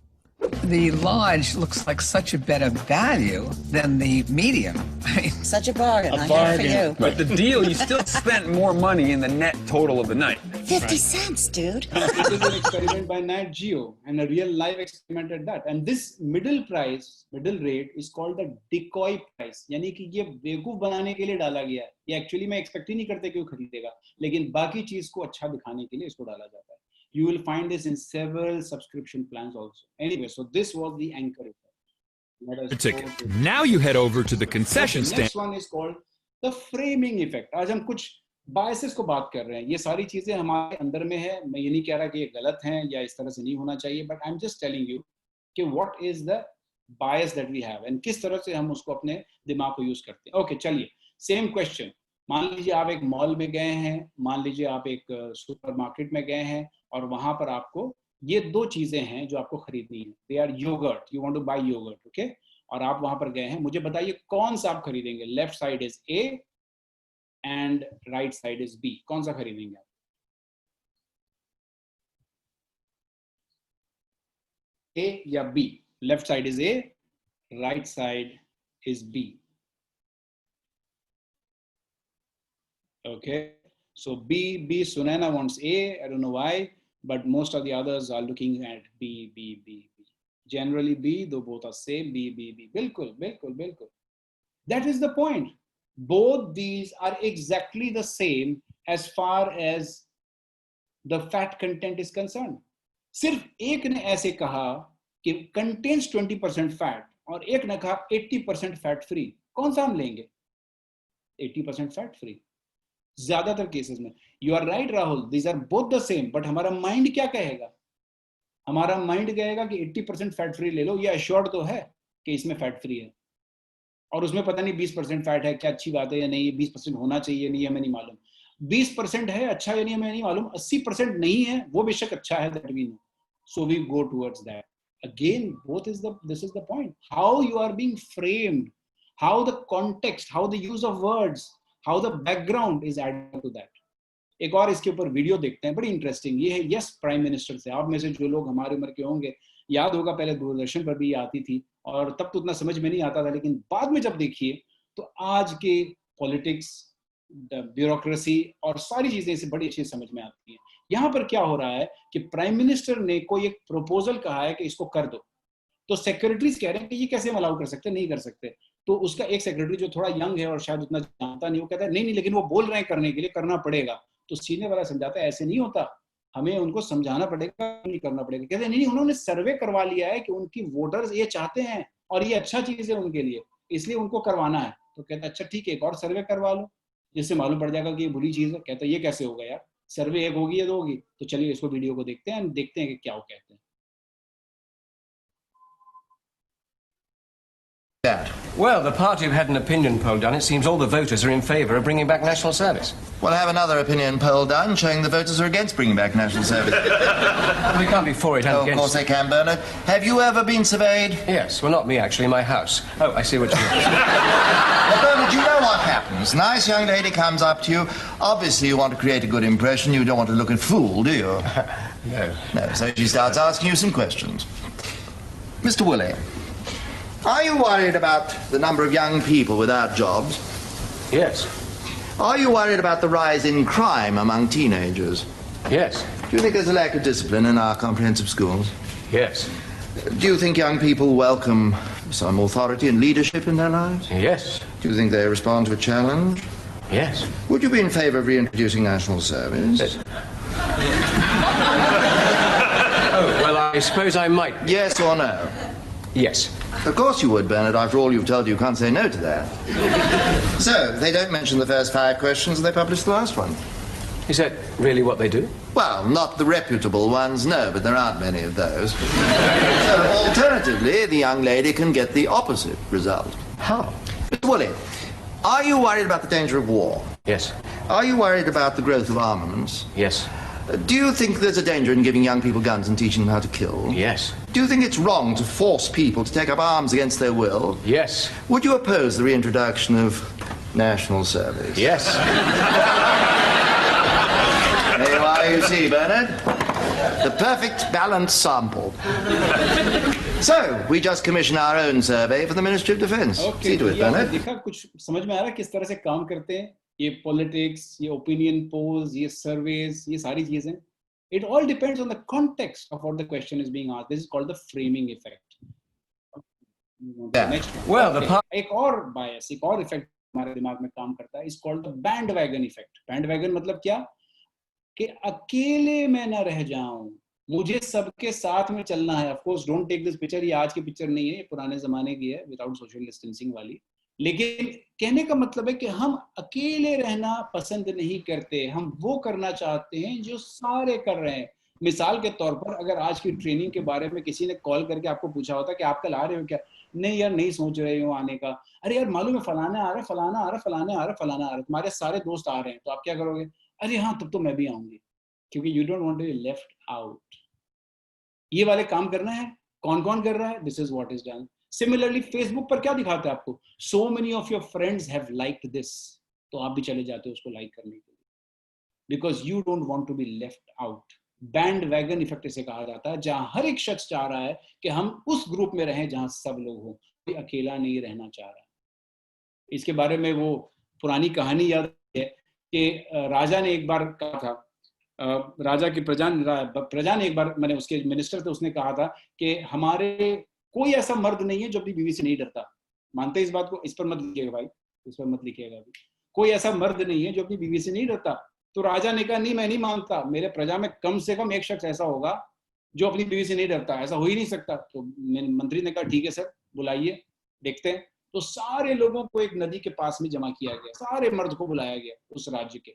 The large looks like such a better value than the medium. Such a bargain. A bargain. But the deal, you still spent more money in the net total of the night. 50 cents, dude. It is an experiment by Nat Geo, and a real live experiment at that. And this middle rate is called the decoy price. यानी कि ये बेवकूफ बनाने के लिए डाला गया है. ये actually मैं expect ही नहीं करते कि वो खरीदेगा, लेकिन बाकी चीज को अच्छा दिखाने के लिए इसको डाला जाता है. You will find this in several subscription plans also. Anyway, so this was the anchor effect. Let us Your ticket. Now you head over to the concession the stand. next one is called the framing effect. आज हम कुछ biases को बात कर रहे हैं. ये सारी चीजें हमारे अंदर में है. मैं ये नहीं कह रहा कि ये गलत हैं या इस तरह से नहीं होना चाहिए. But I'm just telling you कि what is the bias that we have and किस तरह से हम उसको अपने दिमाग को यूज करते हैं. Okay, चलिए. Same question. मान लीजिए आप एक मॉल में गए हैं, मान लीजिए आप एक सुपरमार्केट में गए हैं और वहां पर आपको ये दो चीजें हैं जो आपको खरीदनी है. They are yoghurt, you want to buy yoghurt, okay. और आप वहां पर गए हैं, मुझे बताइए कौन सा आप खरीदेंगे. Left side is A and right side is B. कौन सा खरीदेंगे आप? ए या B? Left side is A, right side is B. Okay, so B, Sunaina wants A. I don't know why, but most of the others are looking at B. Generally B, though both are same. B. Bilkul. That is the point. Both these are exactly the same as far as the fat content is concerned. सिर्फ एक ने ऐसे कहा कि contains 20% fat और एक ने कहा 80% fat free. कौन सा हम लेंगे? 80% fat free. ज्यादातर केसेस में. You are right Rahul, these are both the same, but हमारा माइंड क्या कहेगा? हमारा माइंड कहेगा कि 80% फैट फ्री ले लो. ये एश्योर्ड तो है कि इसमें फैट फ्री है और उसमें पता नहीं 20% फैट है. क्या अच्छी बात है या नहीं? 20% होना चाहिए नहीं, हमें नहीं मालूम. 20% है अच्छा या नहीं हमें नहीं मालूम. 80% नहीं है वो बेशक अच्छा है, that we know. So we go towards that. Again, this is the point. How you are being framed, how the context, how the use of words, how the background is added to that. एक और इसके ऊपर वीडियो देखते हैं, बड़ी इंटरेस्टिंग। ये है यस प्राइम मिनिस्टर से। आप में से जो लोग हमारी उम्र के होंगे याद होगा, पहले दूरदर्शन पर भी आती थी और तब तो उतना समझ में नहीं आता था, लेकिन बाद में जब देखिए तो आज के पॉलिटिक्स, ब्यूरोक्रेसी और सारी चीजें इसे बड़ी अच्छी समझ में आती हैं। यहाँ पर क्या हो रहा है कि प्राइम मिनिस्टर ने कोई एक प्रपोजल कहा है कि इसको कर दो, तो सेक्रेटरीज कह रहे हैं कि ये कैसे हम अलाउ कर सकते, नहीं कर सकते। तो उसका एक सेक्रेटरी जो थोड़ा यंग है और शायद उतना जानता नहीं, वो कहता है नहीं नहीं, लेकिन वो बोल रहे हैं करने के लिए, करना पड़ेगा। तो सीनियर वाला समझाता है ऐसे नहीं होता, हमें उनको समझाना पड़ेगा, नहीं करना पड़ेगा। कहते हैं नहीं, उन्होंने सर्वे करवा लिया है कि उनकी वोटर्स ये चाहते हैं और ये अच्छा चीज है उनके लिए, इसलिए उनको करवाना है। तो कहता है अच्छा ठीक है, एक और सर्वे करवा लो जिससे मालूम पड़ जाएगा कि ये बुरी चीज है। कहता है ये कैसे होगा यार, सर्वे एक होगी या दो होगी? तो चलिए इसको वीडियो को देखते हैं, देखते हैं कि क्या वो कहते हैं। Well, the party have had an opinion poll done. It seems all the voters are in favour of bringing back national service. Well, have another opinion poll done showing the voters are against bringing back national service. We can't be for it and Oh, of against. course they can, Bernard. Have you ever been surveyed? Yes, well, not me actually, my house. Oh, I see what you mean. Well, Bernard, you know what happens. Nice young lady comes up to you. Obviously, you want to create a good impression. You don't want to look a fool, do you? No. No, so she starts asking you some questions. Mr. Woolley, are you worried about the number of young people without jobs? Yes. Are you worried about the rise in crime among teenagers? Yes. Do you think there's a lack of discipline in our comprehensive schools? Yes. Do you think young people welcome some authority and leadership in their lives? Yes. Do you think they respond to a challenge? Yes. Would you be in favour of reintroducing national service? Yes. Oh, well, I suppose I might. Yes or no? Yes. Of course you would, Bernard. After all you've told you can't say no to that. So, they don't mention the first 5 questions and they publish the last one. Is that really what they do? Well, not the reputable ones, no, but there aren't many of those. So, alternatively, the young lady can get the opposite result. How? Mr. Woolley, are you worried about the danger of war? Yes. Are you worried about the growth of armaments? Yes. Do you think there's a danger in giving young people guns and teaching them how to kill? Yes. Do you think it's wrong to force people to take up arms against their will? Yes. Would you oppose the reintroduction of national service? Yes. There you are, you see, Bernard. The perfect balanced sample. So, we just commission our own survey for the Ministry of Defence. Okay, See to it, Bernard. देखा, कुछ समझ में आ रहा है किस तरह से काम करते हैं ये पॉलिटिक्स, ये ओपिनियन पोल्स, ये सर्वेज, ये सारी चीजें। It all depends on the context of what the question is being asked. This is called the framing effect. Next one. Well, Okay. एक और bias, एक और effect हमारे दिमाग में काम करता है, is called the bandwagon effect. Bandwagon मतलब क्या? कि अकेले मैं ना रह जाऊं, मुझे सबके साथ में चलना है। Of course, don't take this picture. ये आज की पिक्चर नहीं है, ये पुराने जमाने की है, without social distancing वाली। लेकिन कहने का मतलब है कि हम अकेले रहना पसंद नहीं करते, हम वो करना चाहते हैं जो सारे कर रहे हैं। मिसाल के तौर पर अगर आज की ट्रेनिंग के बारे में किसी ने कॉल करके आपको पूछा होता कि आप कल आ रहे हो क्या? नहीं यार, नहीं सोच रहे हो आने का। अरे यार मालूम है फलाना आ रहा है, फलाना आ रहा है, फलाना आ रहा है, फलाना आ रहा है, तुम्हारे सारे दोस्त आ रहे हैं, तो आप क्या करोगे? अरे हाँ, तब तो मैं भी आऊंगी, क्योंकि you don't want to be left out. ये वाले काम करना है। कौन कौन कर रहा है? This is what is done. Similarly Facebook पर क्या दिखाता है आपको? So many of your friends have liked this, तो आप भी चले जाते हो उसको लाइक करने के लिए, because you don't want to be left out. Bandwagon effect इसे कहा जाता है, जहां हर एक शख्स चाह रहा है कि हम उस ग्रुप में रहें जहां सब लोग हों, कोई अकेला नहीं रहना चाह रहा। इसके बारे में वो पुरानी कहानी याद है कि राजा ने एक बार कहा था, राजा की प्रजा ने एक बार, मैंने उसके मिनिस्टर थे, उसने कहा था कि हमारे कोई ऐसा मर्द नहीं है जो अपनी बीवी से नहीं डरता। मानते इस बात को? इस पर मत लिखिएगा भाई, इस पर मत लिखिएगा अभी। कोई ऐसा मर्द नहीं है जो अपनी बीवी से नहीं डरता। तो राजा ने कहा नहीं, मैं नहीं मानता, मेरे प्रजा में कम से कम एक शख्स ऐसा होगा जो अपनी बीवी से नहीं डरता, ऐसा हो ही नहीं सकता। तो मंत्री ने कहा ठीक है सर, बुलाइए देखते हैं। तो सारे लोगों को एक नदी के पास में जमा किया गया, सारे मर्द को बुलाया गया उस राज्य के,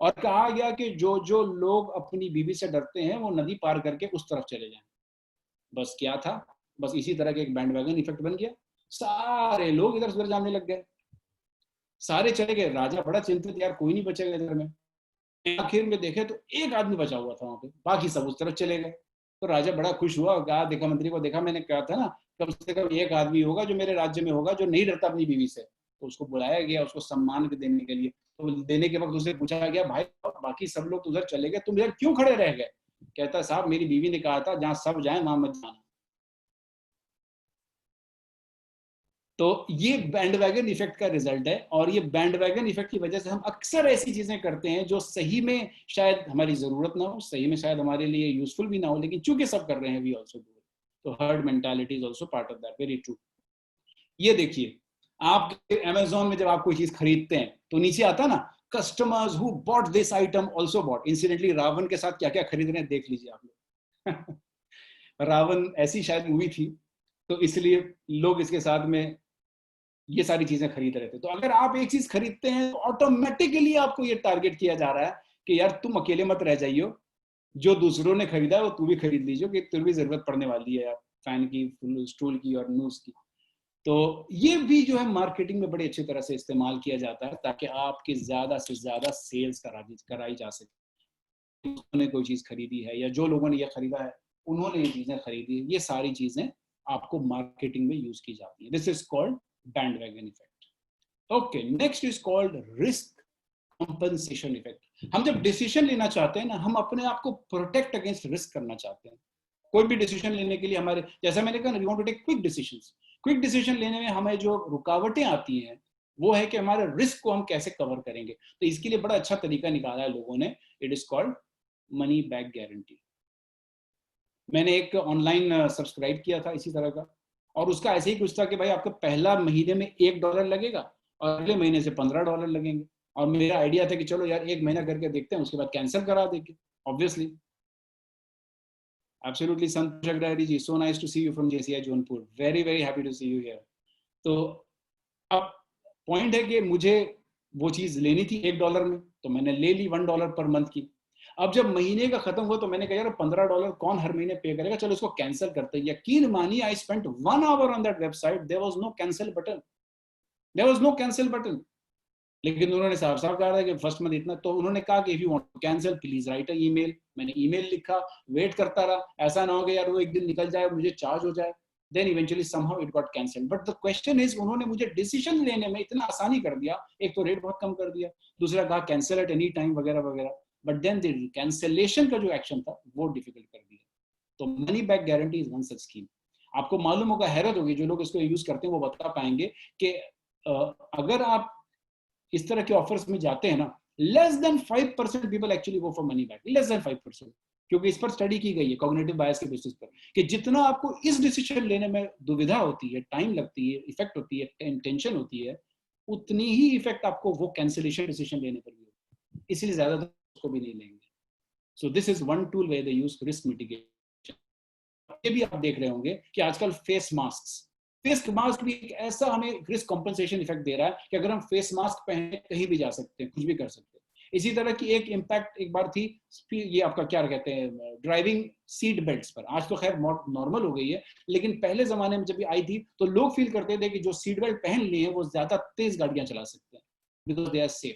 और कहा गया कि जो जो लोग अपनी बीवी से डरते हैं वो नदी पार करके उस तरफ चले जाएं। बस क्या था, बस इसी तरह के एक बैंडवैगन इफेक्ट बन गया, सारे लोग इधर उधर जाने लग गए, सारे चले गए। राजा बड़ा चिंतित, यार कोई नहीं बचेगा इधर में। आखिर में देखे तो एक आदमी बचा हुआ था वहां पे, बाकी सब उस तरफ चले गए। तो राजा बड़ा खुश हुआ, कहा देखा मंत्री को, देखा मैंने कहा था ना, कम से कम एक आदमी होगा जो मेरे राज्य में होगा जो नहीं डरता अपनी बीवी से। तो उसको बुलाया गया, उसको सम्मान देने के लिए। तो देने के वक्त उसे पूछा गया, भाई बाकी सब लोग तो उधर चले गए, तुम इधर क्यों खड़े रह गए? कहता साहब मेरी बीवी ने कहा था जहां सब जाए वहां मत जाना। तो ये बैंडवैगन इफेक्ट का रिजल्ट है, और ये बैंडवैगन इफेक्ट की वजह से हम अक्सर ऐसी चीजें करते हैं जो सही में शायद हमारी जरूरत ना हो, सही में शायद हमारे लिए यूजफुल भी ना हो, लेकिन चूंकि सब कर रहे हैं वी आल्सो डू इट। तो herd mentality is also part of that, very true. ये देखिए, आप अमेज़न में जब आप कोई चीज खरीदते हैं तो नीचे आता ना, customers who bought this item also bought. Incidentally Ravan के साथ क्या क्या खरीद रहे हैं देख लीजिए आप लोग। रावण ऐसी शायद मूवी थी, तो इसलिए लोग इसके साथ में ये सारी चीजें खरीद रहे थे। तो अगर आप एक चीज खरीदते हैं तो ऑटोमेटिकली आपको ये टारगेट किया जा रहा है कि यार तुम अकेले मत रह जाइयो, जो दूसरों ने खरीदा है वो तू भी खरीद लीजिए, कि तुझे भी जरूरत पड़ने वाली है यार, फैन की, स्टूल की और नूज की। तो ये भी जो है मार्केटिंग में बड़ी अच्छी तरह से इस्तेमाल किया जाता है ताकि आपकी ज्यादा से ज्यादा सेल्स कराई जा सके। उन्होंने कोई चीज खरीदी है या जो लोगों ने ये खरीदा है उन्होंने ये चीजें खरीदी है, ये सारी चीजें आपको मार्केटिंग में यूज की जाती है। This is called bandwagon effect. Okay, next is called risk compensation effect. हम जब डिसीजन लेना चाहते हैं ना, हम अपने आप को प्रोटेक्ट अगेंस्ट रिस्क करना चाहते हैं। कोई भी डिसीजन लेने के लिए हमारे, जैसा मैंने कहा ना, we want to take quick decisions. Quick decision लेने में हमें जो रुकावटें आती हैं वो है कि हमारे रिस्क को हम कैसे कवर करेंगे। तो इसके लिए बड़ा अच्छा तरीका निकाला है लोगों ने, it is called money back guarantee. मैंने एक ऑनलाइन सब्सक्राइब किया था इसी तरह का, और उसका ऐसे ही कुछ था कि भाई आपको पहला महीने में $1 लगेगा और अगले महीने से $15 लगेंगे। और मेरा आइडिया था कि चलो यार 1 महीना करके देखते हैं, उसके बाद कैंसिल करा देंगे obviously. Absolutely Santosh Agarwal ji, so nice to see you from JCI Jaunpur, very very happy to see you here. तो अब पॉइंट है कि मुझे वो चीज लेनी थी $1 में, तो मैंने ले ली $1 पर मंथ की। अब जब महीने का खत्म हुआ तो मैंने कहा यार $15 कौन हर महीने पे करेगा, चलो इसको कैंसिल करते हैं। यकीन मानिए, I spent 1 hour on that website, there was no cancel button, there was no cancel button. लेकिन उन्होंने साफ साफ कहा था कि फर्स्ट मंथ इतना, तो उन्होंने कहा कि if you want to cancel please right a email. मैंने ईमेल लिखा, वेट करता रहा, ऐसा ना हो गया यार वो एक दिन निकल जाए मुझे चार्ज हो जाए। Then eventually somehow it got cancelled. But the question is, उन्होंने मुझे डिसीजन लेने में इतना आसानी कर दिया, एक तो रेट बहुत कम कर दिया, दूसरा कहा कैंसिल एट एनी टाइम वगैरह वगैरह, बट देन द कैंसिलेशन का जो एक्शन था वो डिफिकल्ट कर दिया। तो money back guarantee is one such scheme. आपको मालूम होगा, हैरत होगी, जो लोग इसको यूज करते हैं वो बता पाएंगे कि अगर आप इस तरह के ऑफर्स में जाते हैं ना, less than 5% people actually go for money back, less than 5%। क्योंकि इस पर स्टडी की गई है कॉग्निटिव बायस के बेसिस पर कि जितना आपको इस डिसीजन लेने में दुविधा होती है, टाइम लगती है, इफेक्ट होती है, टेंशन होती है, उतनी ही इफेक्ट आपको वो कैंसिलेशन डिसीजन लेने पर भी होती है। इसलिए ज्यादा उसको भी नहीं लेंगे। सो this is one tool way they use risk mitigation. ये भी आप देख रहे होंगे कि आजकल फेस मास्क भी एक ऐसा हमें रिस्क कॉम्पनसेशन इफेक्ट दे रहा है कि अगर हम फेस मास्क पहने कहीं भी जा सकते हैं, कुछ भी कर सकते हैं। इसी तरह की एक इम्पैक्ट एक बार थी, ये आपका क्या कहते हैं, ड्राइविंग सीट बेल्ट्स पर। आज तो खैर नॉर्मल हो गई है, लेकिन पहले जमाने में जब ये आई थी तो लोग फील करते थे कि जो सीट बेल्ट पहन लिए हैं वो ज्यादा तेज गाड़ियां चला सकते हैं because they are safe.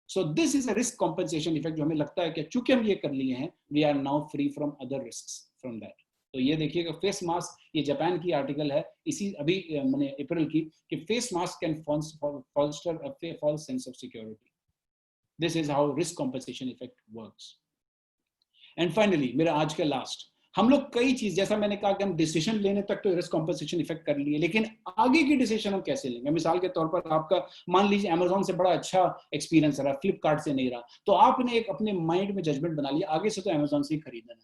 So this is a risk compensation effect जो हमें लगता है कि चूंकि हम ये कर लिए हैं, we are now free from other risks from that. तो ये देखिएगा फेस मास्क, ये जापान की आर्टिकल है इसी अभी मैंने अप्रैल की, कि face mask can foster a false sense of security. This is how risk compensation effect works. And finally, मेरा आज का लास्ट, हम लोग कई चीज, जैसा मैंने कहा कि हम डिसीजन लेने तक तो रिस्क कॉम्पनसेशन इफेक्ट कर लिए, लेकिन आगे की डिसीजन हम कैसे लेंगे। मिसाल के तौर पर आपका मान लीजिए अमेज़न से बड़ा अच्छा एक्सपीरियंस रहा, फ्लिपकार्ट से नहीं रहा, तो आपने एक अपने माइंड में जजमेंट बना लिया आगे से तो अमेज़न से ही खरीदना है,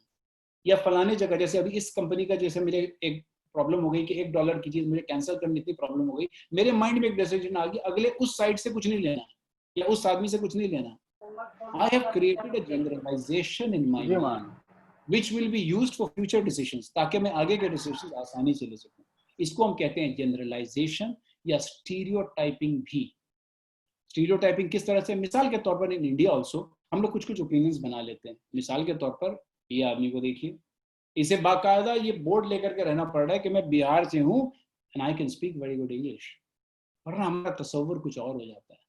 या फलाने जगह, जैसे अभी इस कंपनी का, जैसे मेरे एक प्रॉब्लम हो गई कि $1 की चीज मुझे कैंसिल करनी, इतनी प्रॉब्लम हो गई, मेरे माइंड में एक डिसीजन आ गई, अगले उस साइट से कुछ नहीं लेना या उस आदमी से कुछ नहीं लेना। I have created a generalization in my mind which will be used for future decisions, ताकि मैं आगे के डिसीजन आसानी से ले सकूं। इसको हम कहते हैं जनरलाइजेशन या स्टीरियोटाइपिंग भी। स्टीरियोटाइपिंग किस तरह से, मिसाल के तौर पर इन इंडिया ऑल्सो हम लोग कुछ कुछ ओपिनियंस बना लेते हैं। मिसाल के तौर पर ये आदमी को देखिए, इसे बाकायदा ये बोर्ड लेकर के रहना पड़ रहा है कि मैं बिहार से हूँ and I can speak very good English, वरना हमारा तस्वर कुछ और हो जाता है।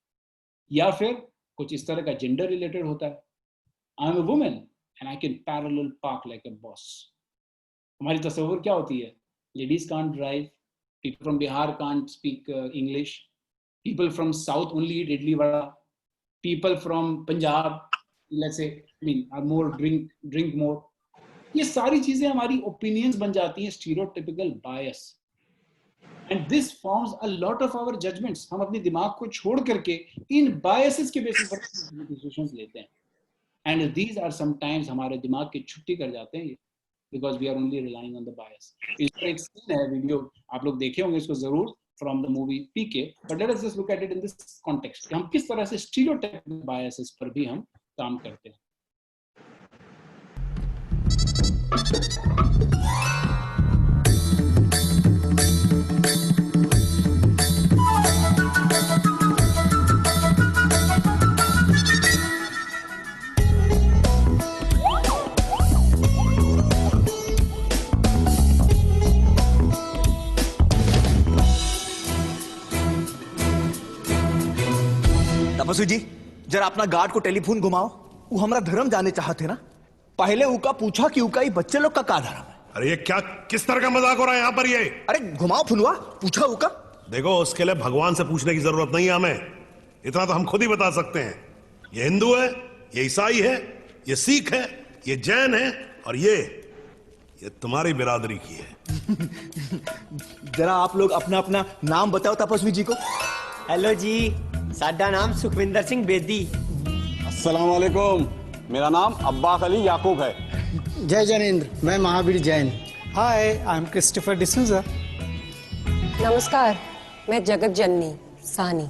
या फिर कुछ इस तरह का जेंडर रिलेटेड होता है, I am a woman and I can parallel park like a boss. हमारी तस्वर क्या होती है, ladies can't drive, people from Bihar can't speak English, people from south only eat idli vada, people from Punjab, let's say, I mean, are more drink more. ये सारी चीजें हमारी opinions बन जाती हैं, stereotypical bias. And this forms a lot of our judgments. हम अपने दिमाग को छोड़ करके इन biases के basis पर decisions लेते हैं. And these are sometimes हमारे दिमाग की छुट्टी कर जाते हैं, because we are only relying on the bias. इसका एक scene है, वीडियो आप लोग देखे होंगे इसको जरूर, from the movie PK. But let us just look at it in this context. हम किस तरह से stereotypical biases पर भी हम काम करते हैं. तपस्वी जी, जरा अपना गार्ड को टेलीफोन घुमाओ. वो हमारा धर्म जाने चाहते ना. पहले उका पूछा कि उका ही बच्चे लोग का धर्म है. अरे ये क्या, किस तरह का मजाक हो रहा है यहाँ पर? ये अरे घुमाओ फुलवा, पूछा उका. देखो, उसके लिए भगवान से पूछने की जरूरत नहीं है हमें. इतना तो हम खुद ही बता सकते हैं. ये हिंदू है, ये ईसाई है, ये सिख है, ये जैन है, और ये तुम्हारी बिरादरी की है. जरा आप लोग अपना अपना नाम बताओ तपस्वी जी को. हेलो जी, साडा नाम सुखविंदर सिंह बेदी. अस्सलाम वालेकुम, मेरा नाम अब्बास अली याकूब है. जय जैनेन्द्र, मैं महावीर जैन. हाय, आई एम क्रिस्टोफर डिसूजा. नमस्कार, मैं जगत जननी सानी.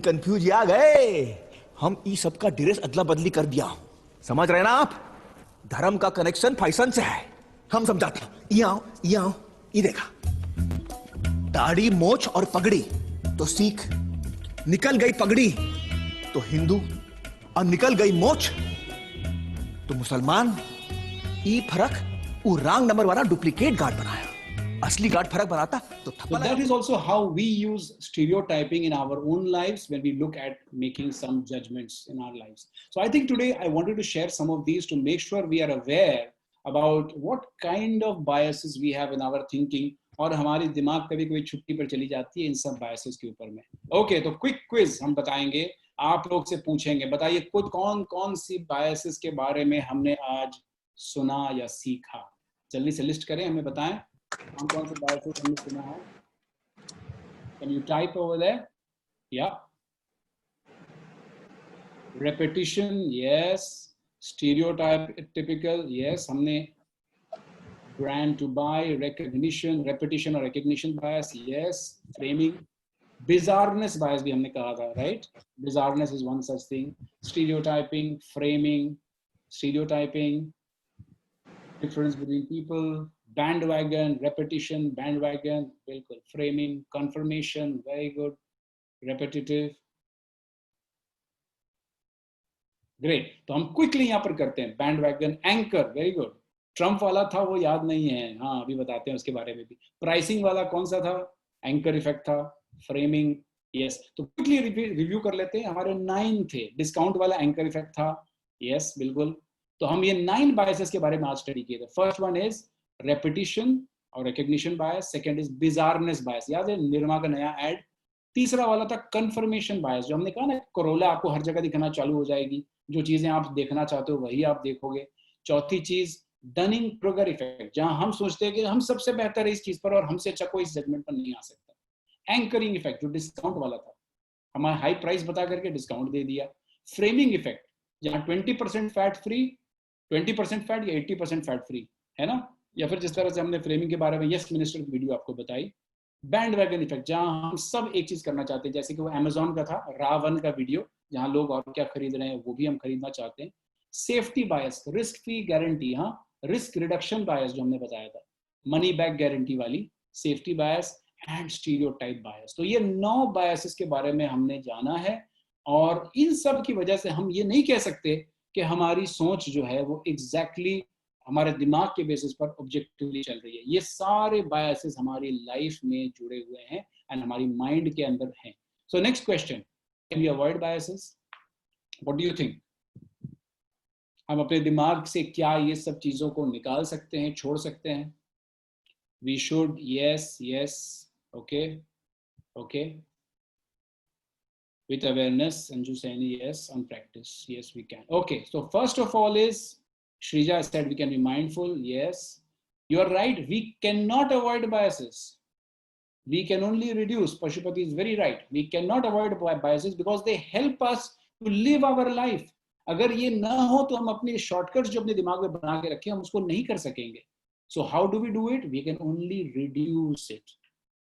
कंफ्यूज आ गए. हम ई सब का ड्रेस अदला बदली कर दिया. समझ रहे ना आप? धर्म का कनेक्शन फैशन से है. हम समझाते हैं. ये आओ, ये आओ, ये देखा. दाढ़ी, मोछ और पगड़ी तो सिख, निकल गई पगड़ी तो हिंदू, और निकल गई मोछ तो मुसलमान. ई फर्क वो रॉन्ग नंबर वाला डुप्लीकेट गार्ड बनाया. असली गार्ड फर्क बनाता तो So that is also how we use stereotyping in our own lives when we look at making some judgments in our lives. So I think today I wanted to share some of these to make sure we are aware about what kind of biases we have in our thinking. और हमारी दिमाग कभी कभी छुट्टी पर चली जाती है इन सब biases के ऊपर में. ओके, तो क्विक क्विज हम बताएंगे, आप लोग से पूछेंगे. बताइए खुद कौन कौन सी biases के बारे में हमने आज सुना या सीखा. जल्दी से लिस्ट करें, हमें बताएं कौन कौन से biases हमने सुना है. Can you type over there? Yeah. Repetition, yes. Stereotypical, yes. हमने brand to buy, recognition, repetition or recognition bias, yes. Framing, bizarreness bias भी हमने कहा था, right? Bizarreness is one such thing. Stereotyping, framing, stereotyping, difference between people, bandwagon, repetition, bandwagon, बिल्कुल. Framing, confirmation, very good. Repetitive. Great. तो हम quickly यहाँ पर करते हैं. Bandwagon, anchor, very good. Trump वाला था वो याद नहीं है, हाँ अभी बताते हैं उसके बारे में भी. प्राइसिंग वाला कौन सा था? एंकर इफेक्ट था. Framing, yes. तो क्विकली रिव्यू कर लेते हैं. हमारे 9 थे. डिस्काउंट वाला एंकर इफेक्ट था, यस बिल्कुल. तो हम ये 9 बायसेस के बारे में आज स्टडी किए थे. फर्स्ट वन इज रेपिटिशन और रिकग्निशन बायस. सेकंड इज बिजारनेस बायस, याद है निर्मा का नया एड. तीसरा वाला था कंफर्मेशन बायस, जो हमने कहा ना कोरोला आपको हर जगह दिखना चालू हो जाएगी, जो चीजें आप देखना चाहते हो वही आप देखोगे. चौथी चीज डनिंग क्रूगर इफेक्ट, जहां हम सोचते हैं कि हम सबसे बेहतर है इस चीज पर और हमसे अच्छा कोई इस जजमेंट पर नहीं आ सकता. एंकरिंग इफेक्ट, जो डिस्काउंट वाला था, हमारा हाई प्राइस बता करके डिस्काउंट दे दिया. फ्रेमिंग इफेक्ट, जहां 20% फैट फ्री, 20% फैट या 80% फैट फ्री है ना, या फिर जिस तरह से हमने फ्रेमिंग के बारे में यस मिनिस्टर की वीडियो आपको बताई. बैंड वैगन इफेक्ट, जहां हम सब एक चीज करना चाहते हैं, जैसे कि वो अमेजोन का था रावण का वीडियो, जहां लोग और क्या खरीद रहे हैं वो भी हम खरीदना चाहते हैं. सेफ्टी बायस, रिस्क फ्री गारंटी, हाँ रिस्क रिडक्शन बायस जो हमने बताया था, मनी बैक गारंटी वाली सेफ्टी बायस एंड स्टीरियोटाइप बायस. तो ये 9 बायसेस के बारे में हमने जाना है, और इन सब की वजह से हम ये नहीं कह सकते कि हमारी सोच जो है वो एग्जैक्टली हमारे दिमाग के बेसिस पर ऑब्जेक्टिवली चल रही है. ये सारे बायसेस हमारी लाइफ में जुड़े हुए हैं एंड हमारी माइंड के अंदर हैं. So next question, can we avoid biases? What do you think? हम अपने दिमाग से क्या ये सब चीजों को निकाल सकते हैं, छोड़ सकते हैं? We should, yes yes, okay okay. With awareness, Anju Saini, yes, on practice, yes, we can. Okay, so first of all is, Shrija said we can be mindful, yes. You are right, we cannot avoid biases. We can only reduce. Pashupati is very right. We cannot avoid biases because they help us to live our life. अगर ये ना हो तो हम अपने shortcuts जो अपने दिमाग में बना के रखे हम उसको नहीं कर सकेंगे. So how do we do it? We can only reduce it.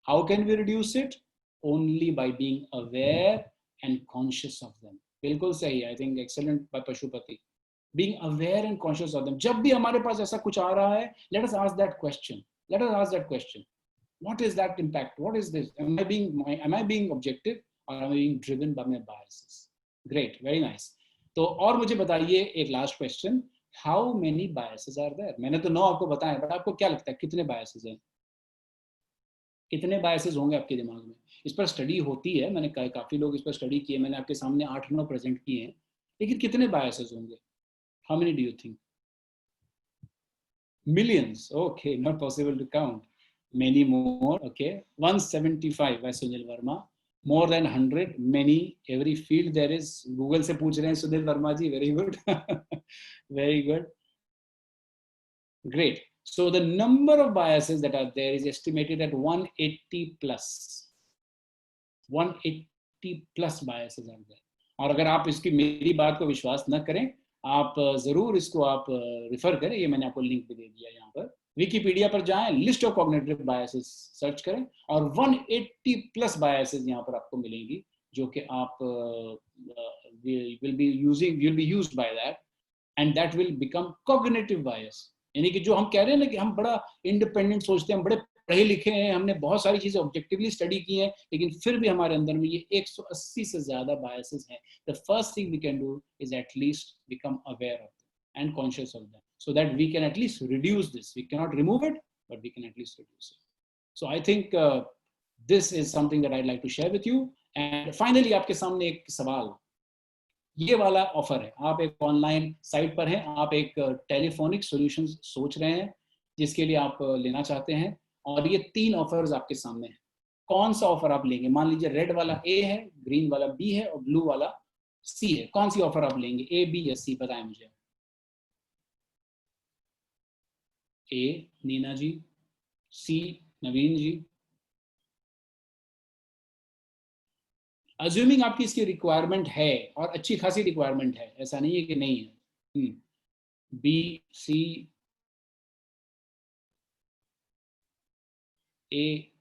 How can we reduce it? Only by being aware and conscious of them. बिल्कुल सही. I think excellent by Pashupati. Being aware and conscious of them. जब भी हमारे पास ऐसा कुछ आ रहा है, let us ask that question. Let us ask that question. What is that impact? What is this? Am I being objective or am I being driven by my biases? Great, very nice. तो और मुझे बताइए एक last question. How many biases are there? मैंने तो 9 आपको बताया, but आपको क्या लगता है कितने biases हैं? कितने biases होंगे आपके दिमाग में? इस पर स्टडी होती है, मैंने काफी लोग इस पर स्टडी किए, मैंने आपके सामने 8-9 प्रेजेंट किए हैं, लेकिन कितने biases होंगे? How many do you think? Millions. Okay, not possible to count. Many more. Okay, 175 by Sunil Verma. More than 100. Many. Every field there is. Google से पूछ रहे हैं Sunil Verma ji. Very good. Very good. Great. So the number of biases that are there is estimated at 180 plus. 180 plus biases are there. और अगर आप इसकी मेरी बात को विश्वास न करें, आप जरूर इसको आप रिफर करें. ये मैंने आपको लिंक भी दे दिया यहाँ पर. विकिपीडिया पर जाएं, list of cognitive biases search करें और 180 प्लस बायसेस यहाँ पर आपको मिलेंगी जो कि आप will be used by that and that will become cognitive bias. यानी कि जो हम कह रहे हैं ना कि हम बड़ा इंडिपेंडेंट सोचते हैं, हम बड़े पढ़े लिखे हैं, हमने बहुत सारी चीजें ऑब्जेक्टिवली स्टडी की हैं, लेकिन फिर भी हमारे अंदर में ये 180 से ज्यादा बायसेस हैं. The first thing we can do is at least become aware of them and conscious of them so that we can at least reduce this. We cannot remove it, but we can at least reduce it. So I think this is something that I'd like to share with you. And finally आपके सामने एक सवाल, ये वाला ऑफर है. आप एक ऑनलाइन साइट पर हैं, आप एक टेलीफोनिक सॉल्यूशन सोच रहे हैं जिसके लिए आप लेना चाहते हैं, और ये 3 ऑफर्स आपके सामने हैं. कौन सा ऑफर आप लेंगे? मान लीजिए रेड वाला ए है, ग्रीन वाला बी है और ब्लू वाला सी है. कौन सी ऑफर आप लेंगे, ए, बी या सी? बताएं मुझे. ए नीना जी, सी नवीन जी. अज्यूमिंग आपकी इसकी रिक्वायरमेंट है और अच्छी खासी रिक्वायरमेंट है, ऐसा नहीं है कि नहीं है. बी, सी, ए,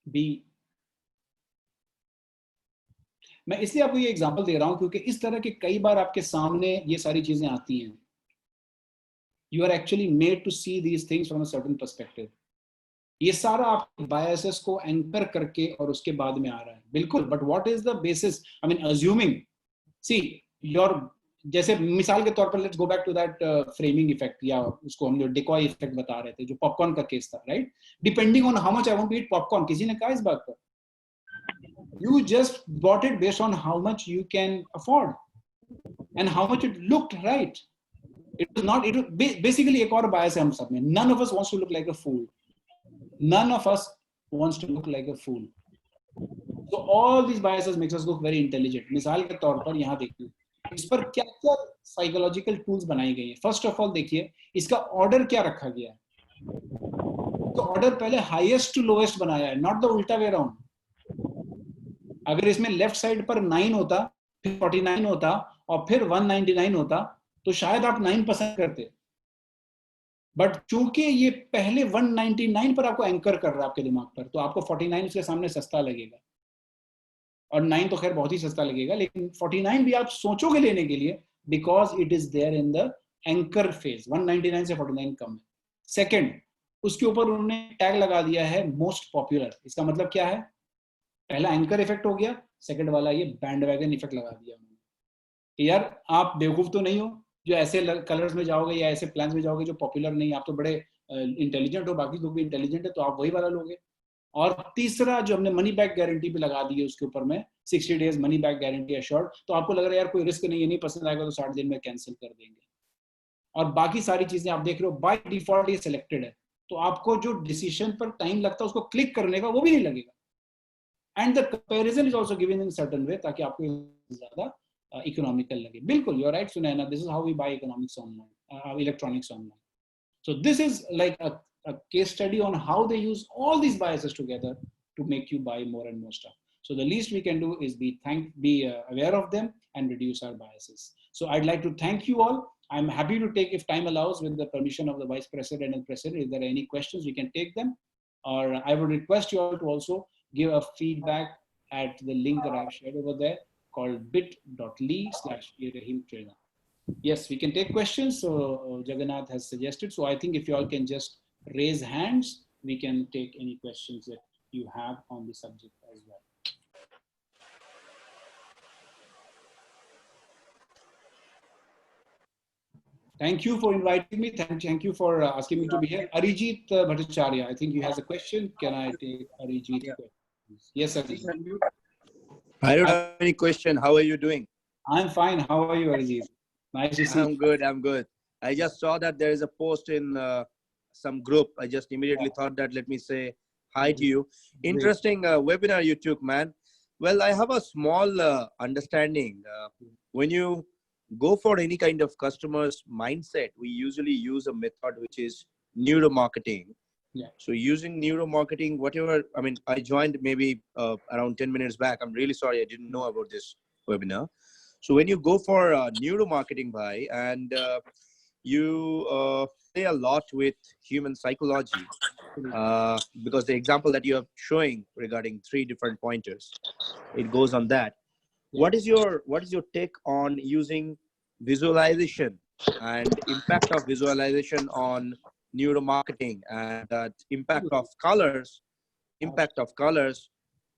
बी. मैं इसलिए आपको ये एग्जांपल दे रहा हूं क्योंकि इस तरह के कई बार आपके सामने ये सारी चीजें आती हैं. You are actually made to see these things from a certain perspective. ये सारा आप बायसेस को एंकर करके और उसके बाद में आ रहा है. बिल्कुल, but what is the basis? I mean assuming, see your, जैसे मिसाल के तौर पर let's go back to that framing effect, या उसको हम जो डिकॉय इफेक्ट बता रहे थे, जो पॉपकॉर्न का केस था, right? Depending on how much I want to eat popcorn, किसी ने कहा इस बात पर. You just bought it based on how much you can afford and how much it looked right. It was not. It was basically एक और bias है हम सब में. None of us wants to look like a fool. None of us wants to look like a fool. So all these biases makes us look very intelligent. मिसाल के तौर पर यहाँ देखिए, इस पर क्या क्या साइकोलॉजिकल टूल्स बनाई गई हैं. फर्स्ट ऑफ ऑल देखिए इसका ऑर्डर क्या रखा गया है. तो ऑर्डर पहले हाईएस्ट टू लोएस्ट बनाया है, नॉट द उल्टा वे अराउंड. अगर इसमें लेफ्ट साइड पर 9 होता, फिर 49 होता और फिर 199 होता तो शायद आप 9 पसंद करते. बट चूंकि ये पहले 199 पर आपको एंकर कर रहा है आपके दिमाग पर, तो आपको 49 उसके सामने सस्ता लगेगा. और 9 तो खैर बहुत ही सस्ता लगेगा, लेकिन 49 भी आप सोचोगे लेने के लिए because it is there in the anchor phase. 199 से 49 कम है. सेकेंड, उसके ऊपर उन्होंने टैग लगा दिया है मोस्ट पॉपुलर. इसका मतलब क्या है? पहला एंकर इफेक्ट हो गया, सेकंड वाला ये बैंड वैगन इफेक्ट लगा दिया उन्होंने कि यार आप बेवकूफ तो नहीं हो जो ऐसे कलर्स में जाओगे या ऐसे प्लान्स में जाओगे जो पॉपुलर नहीं. आप तो बड़े इंटेलिजेंट हो, बाकी लोग भी इंटेलिजेंट है, तो आप वही वाला लोगे. और तीसरा जो हमने मनी बैक गारंटी भी लगा दी है उसके ऊपर में, 60 days money back guarantee assured. तो आपको लग रहा है यार कोई रिस्क नहीं है, नहीं पसंद आएगा तो 60 दिन में कैंसिल कर देंगे. और बाकी सारी चीजें आप देख रहे हो बाय डिफॉल्ट ये सिलेक्टेड है. तो आपको जो डिसीजन पर टाइम लगता है उसको क्लिक करने का वो भी नहीं लगेगा। And the comparison is also given in certain way ताकि आपको ज्यादा इकोनॉमिकल लगे। बिल्कुल, you are right Sunaina, this is how we buy economics online, electronics online. So this is like a case study on how they use all these biases together to make you buy more and more stuff. So the least we can do is be aware of them and reduce our biases. So I'd like to thank you all. I'm happy to take, if time allows, with the permission of the Vice President and President, if there are any questions, we can take them. Or I would request you all to also give a feedback at the link that I've shared over there called bit.ly/Rahim Yes, we can take questions. So Jagannath has suggested. So I think if you all can just raise hands, we can take any questions that you have on the subject as well. Thank you for inviting me. Thank you for asking me to be here. Arijit Bhattacharya, I think he has a question. Can I take Arijit? Yeah. Yes, Arijit. I don't have any question. How are you doing? I'm fine. How are you, Arijit? Nice to see you. I'm good. I'm good. I just saw that there is a post in some group. I just immediately thought that let me say hi to you. Interesting webinar you took, man. Well, I have a small understanding. When you go for any kind of customer's mindset, we usually use a method which is neuromarketing. Yeah. So using neuromarketing, whatever, I mean, I joined maybe around 10 minutes back. I'm really sorry I didn't know about this webinar. So when you go for neuromarketing buy and you play a lot with human psychology, because the example that you are showing regarding 3 different pointers, it goes on that. What is your take on using visualization and impact of visualization on neuromarketing and that impact of colors,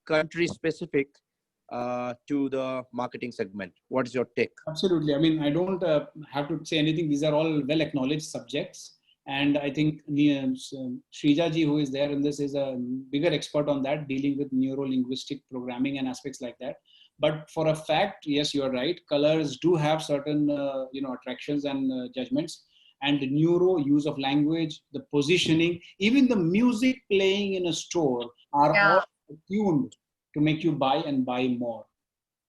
country specific to the marketing segment? What is your take? Absolutely. I mean, I don't have to say anything. These are all well acknowledged subjects. And I think Shrija ji, who is there in this, is a bigger expert on that, dealing with neuro-linguistic programming and aspects like that. But for a fact, yes, you are right. Colors do have certain, attractions and judgments. And the neuro, use of language, the positioning, even the music playing in a store are all tuned to make you buy and buy more.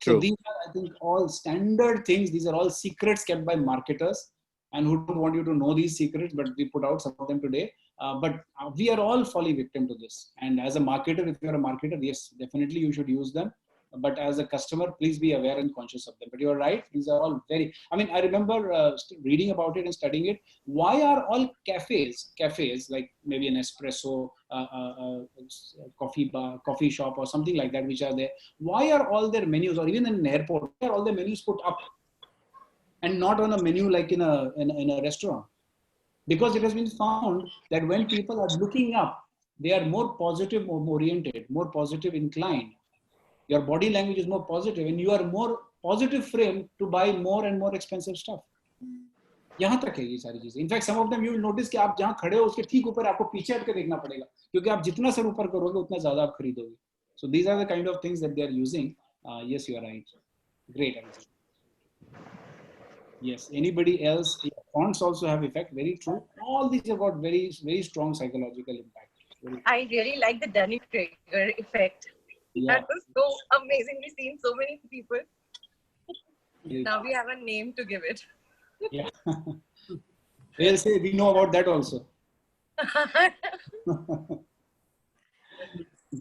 True. So these are, I think, all standard things. These are all secrets kept by marketers and who don't want you to know these secrets, but we put out some of them today. But we are all fully victim to this. And as a marketer, if you're a marketer, yes, definitely you should use them. But as a customer, please be aware and conscious of them. But you're right, these are all very, I mean, I remember reading about it and studying it. Why are all cafes like maybe an espresso, coffee shop or something like that, which are there, why are all their menus, or even in an airport, why are all their menus put up and not on a menu like in a restaurant? Because it has been found that when people are looking up, they are more positive, more oriented, more positive inclined. Your body language is more positive and you are more positive frame to buy more and more expensive stuff. यहाँ तक है ये सारी चीजें. In fact, some of them you will notice कि आप जहाँ खड़े हो उसके ठीक ऊपर आपको पीछे हट के देखना पड़ेगा, क्योंकि आप जितना सर ऊपर करोगे उतना ज़्यादा आप खरीदोगे. So these are the kind of things that they are using. Yes, you are right. Great. Yes. Anybody else? Fonts also have effect. Very true. All these have got very, very strong psychological impact. I really like the Dunning-Kruger effect. Yeah. That was so amazingly seen, so many people. Now we have a name to give it. Yeah. They'll say we know about that also.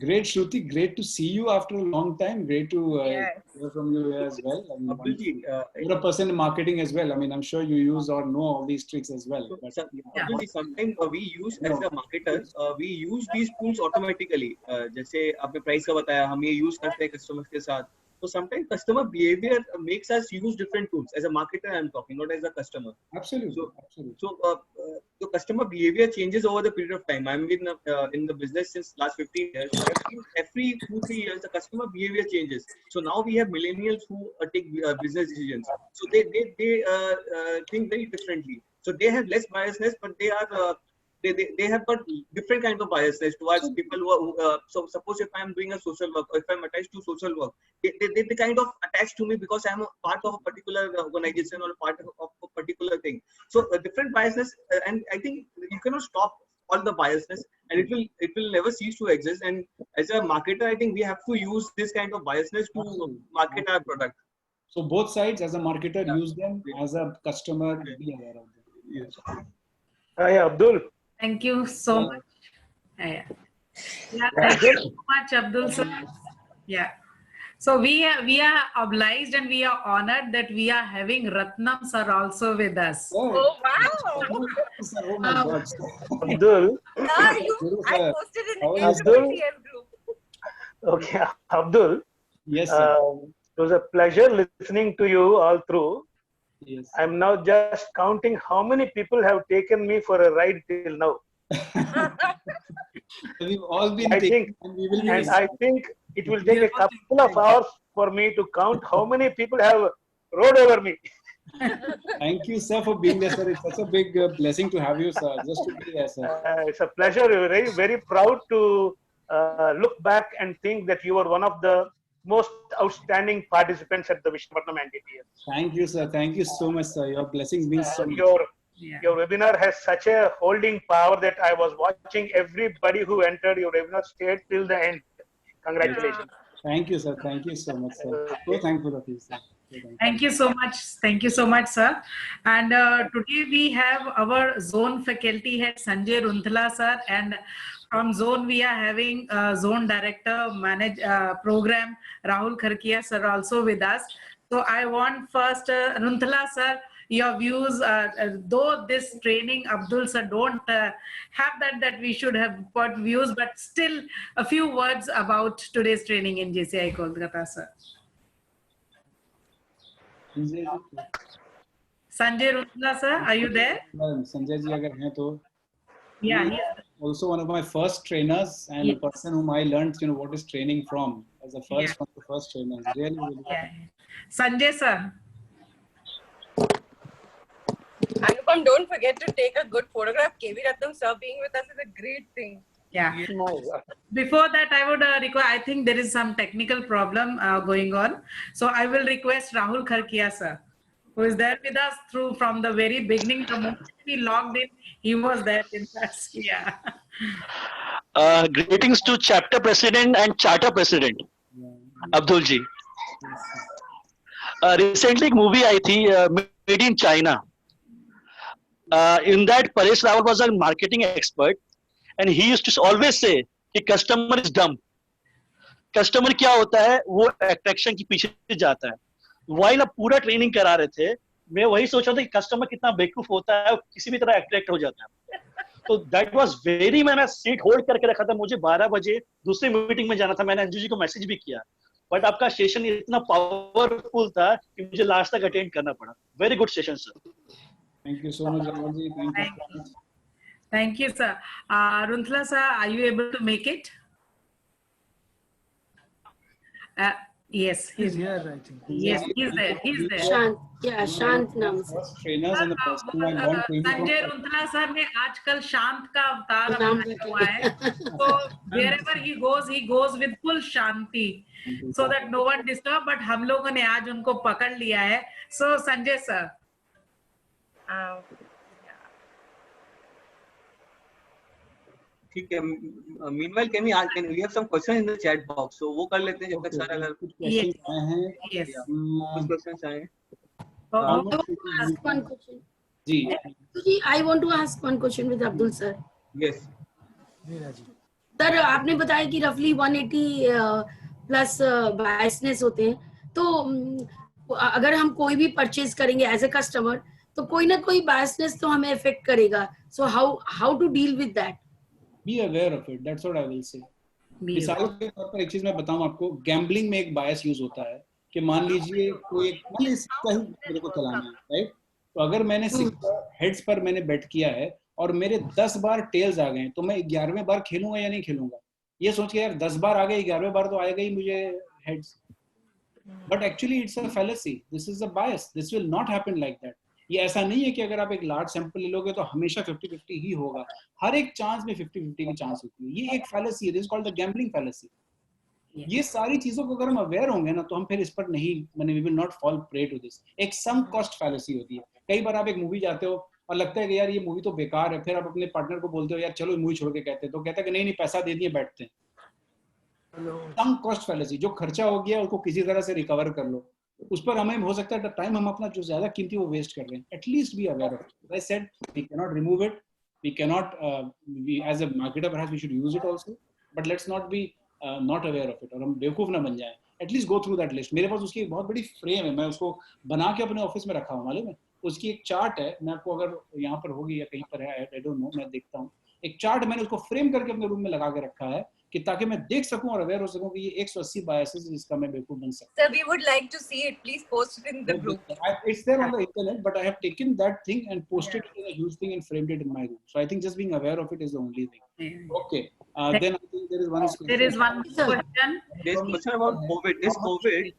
Great, Shruti. Great to see you after a long time. Great to hear from you as well. I mean, you're a person in marketing as well. I mean, I'm sure you use or know all these tricks as well. But, sometimes we use as a marketers, we use these tools automatically. जैसे आपने price का बताया, हम ये use करते हैं customers के साथ. So sometimes customer behavior makes us use different tools. As a marketer, I'm talking, not as a customer. Absolutely. So the customer behavior changes over the period of time. I'm in the business since last 15 years. Every 2-3 years, the customer behavior changes. So now we have millennials who take business decisions. So they think very differently. So they have less biasness, but they are they have got different kind of biasness towards people who so suppose if I'm doing a social work, or if I'm attached to social work, they kind of attach to me because I'm a part of a particular organization or a part of a particular thing. So different biasness, and I think you cannot stop all the biasness, and it will never cease to exist. And as a marketer, I think we have to use this kind of biasness to market our product. So both sides, as a marketer, use them. As a customer, be aware of them. Yes. Hi, Abdul. Thank you so much. Yeah, thank you so much, Abdul sir. Yeah. So we are obliged and we are honored that we are having Ratnam sir also with us. Oh wow! Oh my God. Abdul. I posted in the Abdul. group. Okay, Abdul. Yes, sir. It was a pleasure listening to you all through. Yes. I'm now just counting how many people have taken me for a ride till now. We've all been I taken, think, and we will be and I think it will take a couple of hours for me to count how many people have rode over me. Thank you, sir, for being there, sir. It's such a big blessing to have you, sir. Just to be there, sir. It's a pleasure. We're very, very proud to look back and think that you were one of the most outstanding participants at the Vishakhapatnam NTTF. Thank you, sir. Thank you so much, sir. Your blessings mean so much. Your webinar has such a holding power that I was watching everybody who entered your webinar stayed till the end. Congratulations. Thank you, sir. Thank you so much, sir. So thankful of you, sir. Thank you so much. Thank you so much, sir. And today we have our zone faculty head Sanjay Runthala, sir, and from zone we are having zone director program Rahul Kharkia, sir, also with us. So I want first Runthala, sir, your views. Though this training, Abdul sir, don't have that we should have got views, but still a few words about today's training in JCI Kolkata, sir. Sanjay Runthala, sir, are you there? Sanjay ji, agar hain to. Yeah, he is also one of my first trainers and a person whom I learned, what is training from as a first one of the first trainers. Really, really. Yeah. Sanjay, sir. Anupam, don't forget to take a good photograph. KV Ratnam sir being with us is a great thing. Yeah. Before that, I would request, I think there is some technical problem going on. So I will request Rahul Kharkia, sir, who is there with us from the very beginning. The moment we logged in, he was there with us. Yeah. Greetings to chapter president and charter president, Abdul ji. Recently, a movie I thi, Made in China. In that, Paresh Rawal was a marketing expert, and he used to always say कि customer is dumb. Customer क्या होता है, वो attraction के पीछे जाता है. While अब पूरा ट्रेनिंग करा रहे थे, मैं वही सोच रहा था कि कस्टमर कितना बेवकूफ होता है, किसी भी तरह अट्रैक्ट हो जाता है. तो दैट वाज वेरी, मैंने सीट होल्ड करके रखा था, मुझे 12 बजे दूसरी मीटिंग में जाना था. मैंने अंजू जी को मैसेज भी किया, बट आपका सेशन इतना पावरफुल था कि मुझे लास्ट तक अटेंड करना पड़ा. Very good session sir. Thank you so much, Rahul ji. Thank you so much. Thank you, sir. Runthala, sir, are you able to make it? Yes, he's here, I think. Yes, he's there. He's there. Shant, yeah, Shant naam se. Trainers and the person who I want to. Sanjay Runthala sir ने आजकल शांत का अवतार अपनाया हुआ है. So wherever he goes with full shanti, so that no one disturb. But हम लोगों ने आज उनको पकड़ लिया है. So Sanjay sir. ठीक है. Meanwhile, can we have some questions in the chat box? So वो कर लेते हैं जब तक सारा अगर कुछ questions आए हैं. Yes. कुछ questions आए हैं. I want to ask one question. जी. I want to ask one question with Abdul sir. Yes. Sir आपने बताया कि रफली 180 प्लस बायसनेस होते हैं, तो अगर हम कोई भी परचेज करेंगे एज ए कस्टमर तो कोई ना कोई बायसनेस तो हमें अफेक्ट करेगा. So how to deal with that? Be aware of it. That's what I will say. मिसाल के तौर पर एक चीज मैं बताऊं आपको, गैम्बलिंग में एक बायस यूज होता है कि मान लीजिए कोई सिक्का ही मेरे को चलाना है, राइट? तो अगर मैंने सिक्का हेड्स पर मैंने बेट किया है और मेरे 10 बार टेल्स आ गए, तो मैं 11वें बार खेलूंगा या नहीं खेलूंगा? ये सोच के यार 10 बार आ गए, 11वें बार तो आएगा ही मुझे heads. But actually it's a fallacy. This is a bias. This will not happen like that. ये ऐसा नहीं है कि अगर आप एक लार्ज सैंपल ले लोगे तो हमेशा 50-50 ही होगा. हर एक चांस में 50-50 की चांस होती है. ये एक फैलेसी है. This is called the gambling fallacy. ये सारी चीजों को अगर हम अवेयर होंगे ना तो हम फिर इस पर नहीं, we will not fall prey to this. एक सम कॉस्ट फैलेसी होती है. कई बार आप एक मूवी जाते हो, और लगता है कि यार ये मूवी तो बेकार है, फिर आप अपने पार्टनर को बोलते हो यार चलो मूवी छोड़ के कहते हैं, तो कहता है कि नहीं नहीं पैसा दे दिए बैठते हैं। सम कॉस्ट फैलेसी, जो खर्चा हो गया उसको किसी तरह से रिकवर कर लो, उस पर हमें हो सकता है टाइम हम अपना जो ज्यादा कीमती वो वेस्ट कर रहे हैं। At least be aware of it. I said we can not remove it, we can not, we as a marketer perhaps we should use it also, but let's not be not aware of it, और हम बेवकूफ ना बन जाए। At least go through that list. मेरे पास उसकी एक बहुत बड़ी फ्रेम है, मैं उसको बना के अपने ऑफिस में रखा हूँ, मालूम है? उसकी एक चार्ट है, मैं आपको अगर यहाँ पर होगी या कहीं पर है, आई डोंट नो, मैं देखता हूँ। एक चार्ट मैंने उसको फ्रेम करके अपने रूम में लगा के रखा है कि ताकि मैं देख सकूं और अवेयर हो सकूं कि ये 180 बायसेस जिसका मैं बेवकूफ बन सकता Sir, we would like to see it. Please post it in the group. It's there on the internet, but I have taken that thing and posted it in a huge thing and framed it in my room. So I think just being aware of it is the only thing. Okay. Then I think there is one. There is one question. There's a question about COVID. Is COVID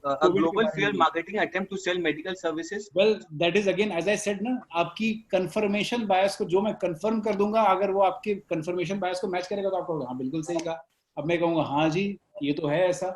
a global field marketing attempt to sell medical services? Well, that is again, as I said ना, आपकी confirmation bias को जो मैं confirm कर दूंगा, अगर वो आपके confirmation bias को match करेगा तो आप कहोगे हाँ बिल्कुल सही कहा। अब मैं कहूँगा हाँ जी ये तो है ऐसा,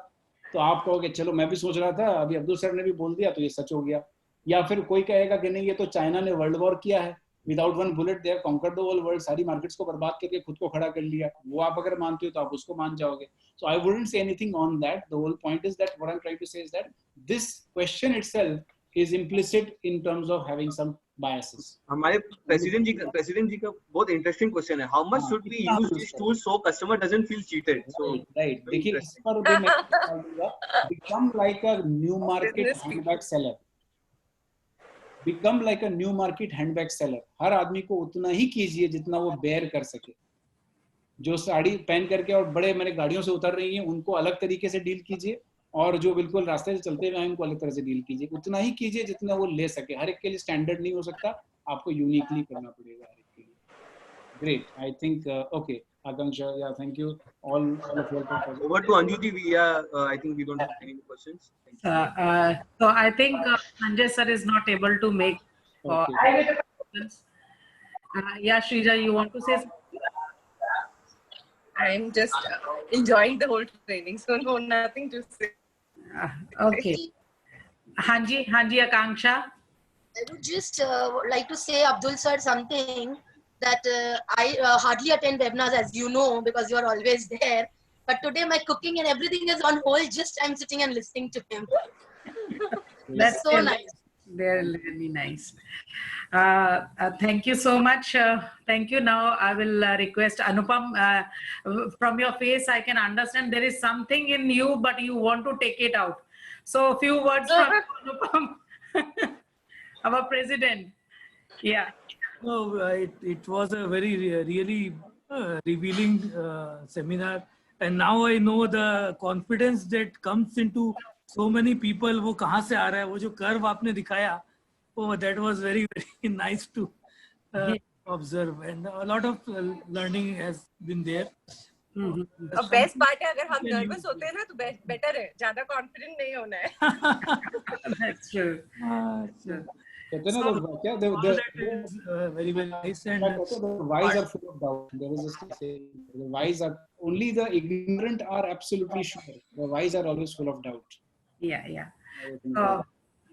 तो आप कहोगे चलो मैं भी सोच रहा था, अभी अब्दुल सर ने भी बोल दिया तो ये सच हो गया। या फिर कोई कहेगा कि नहीं ये तो चाइना ने वर्ल्ड वॉर किया है, without one bullet they have conquered the whole world, सारी मार्केट्स को बर्बाद करके खुद को खड़ा कर लिया। वो आप अगर मानते हो तो आप उसको मान जाओगे। So I wouldn't say anything on that. The whole point is that what I'm trying to say is that this question itself is implicit in terms of having some biases. हमारे प्रेसिडेंट जी का बहुत इंटरेस्टिंग क्वेश्चन है, how much should we use this tool so customer doesn't feel cheated? So right, देखिए इस पर भी मैं बोलूंगा, become like a new market handbag seller. Become like a new market handbag seller. हर आदमी को उतना ही कीजिए जितना वो बेयर कर सके। जो साड़ी पहन करके और बड़े मेरे गाड़ियों से उतर रही हैं उनको अलग तरीके से डील कीजिए, और जो बिल्कुल रास्ते से चलते हुए हैं उनको अलग तरह से डील कीजिए। उतना ही कीजिए जितना वो ले सके। हर एक के लिए स्टैंडर्ड नहीं हो सकता, आपको यूनिकली करना पड़ेगा हर एक के लिए। ग्रेट, आई थिंक ओके आकांक्षा, या thank you all of you. Over to Anjuti, I think we don't have any questions. So I think Sanjay sir is not able to make questions. Yeah, Shrija, you want to say something? I'm just enjoying the whole training, so no, nothing to say. Okay. Hanji, Akanksha. I would just like to say, Abdul sir, something that I hardly attend webinars, as you know, because you are always there. But today my cooking and everything is on hold. Just I'm sitting and listening to him. That's so nice. They're really nice. Thank you so much. Thank you. Now I will request Anupam. From your face, I can understand there is something in you, but you want to take it out. So a few words from Anupam, our president. Yeah. No, it was a very really revealing seminar, and now I know the confidence that comes into so many people. वो कहाँ से आ रहा है? वो जो curve आपने दिखाया, oh, that was very nice to observe, and a lot of learning has been there. The best part है अगर हम nervous होते हैं ना तो better है, ज़्यादा confident नहीं होना है. That's true. Very nice, and the wise are full of doubt. There is a saying, the wise are only the ignorant are absolutely sure. The wise are always full of doubt. Yeah.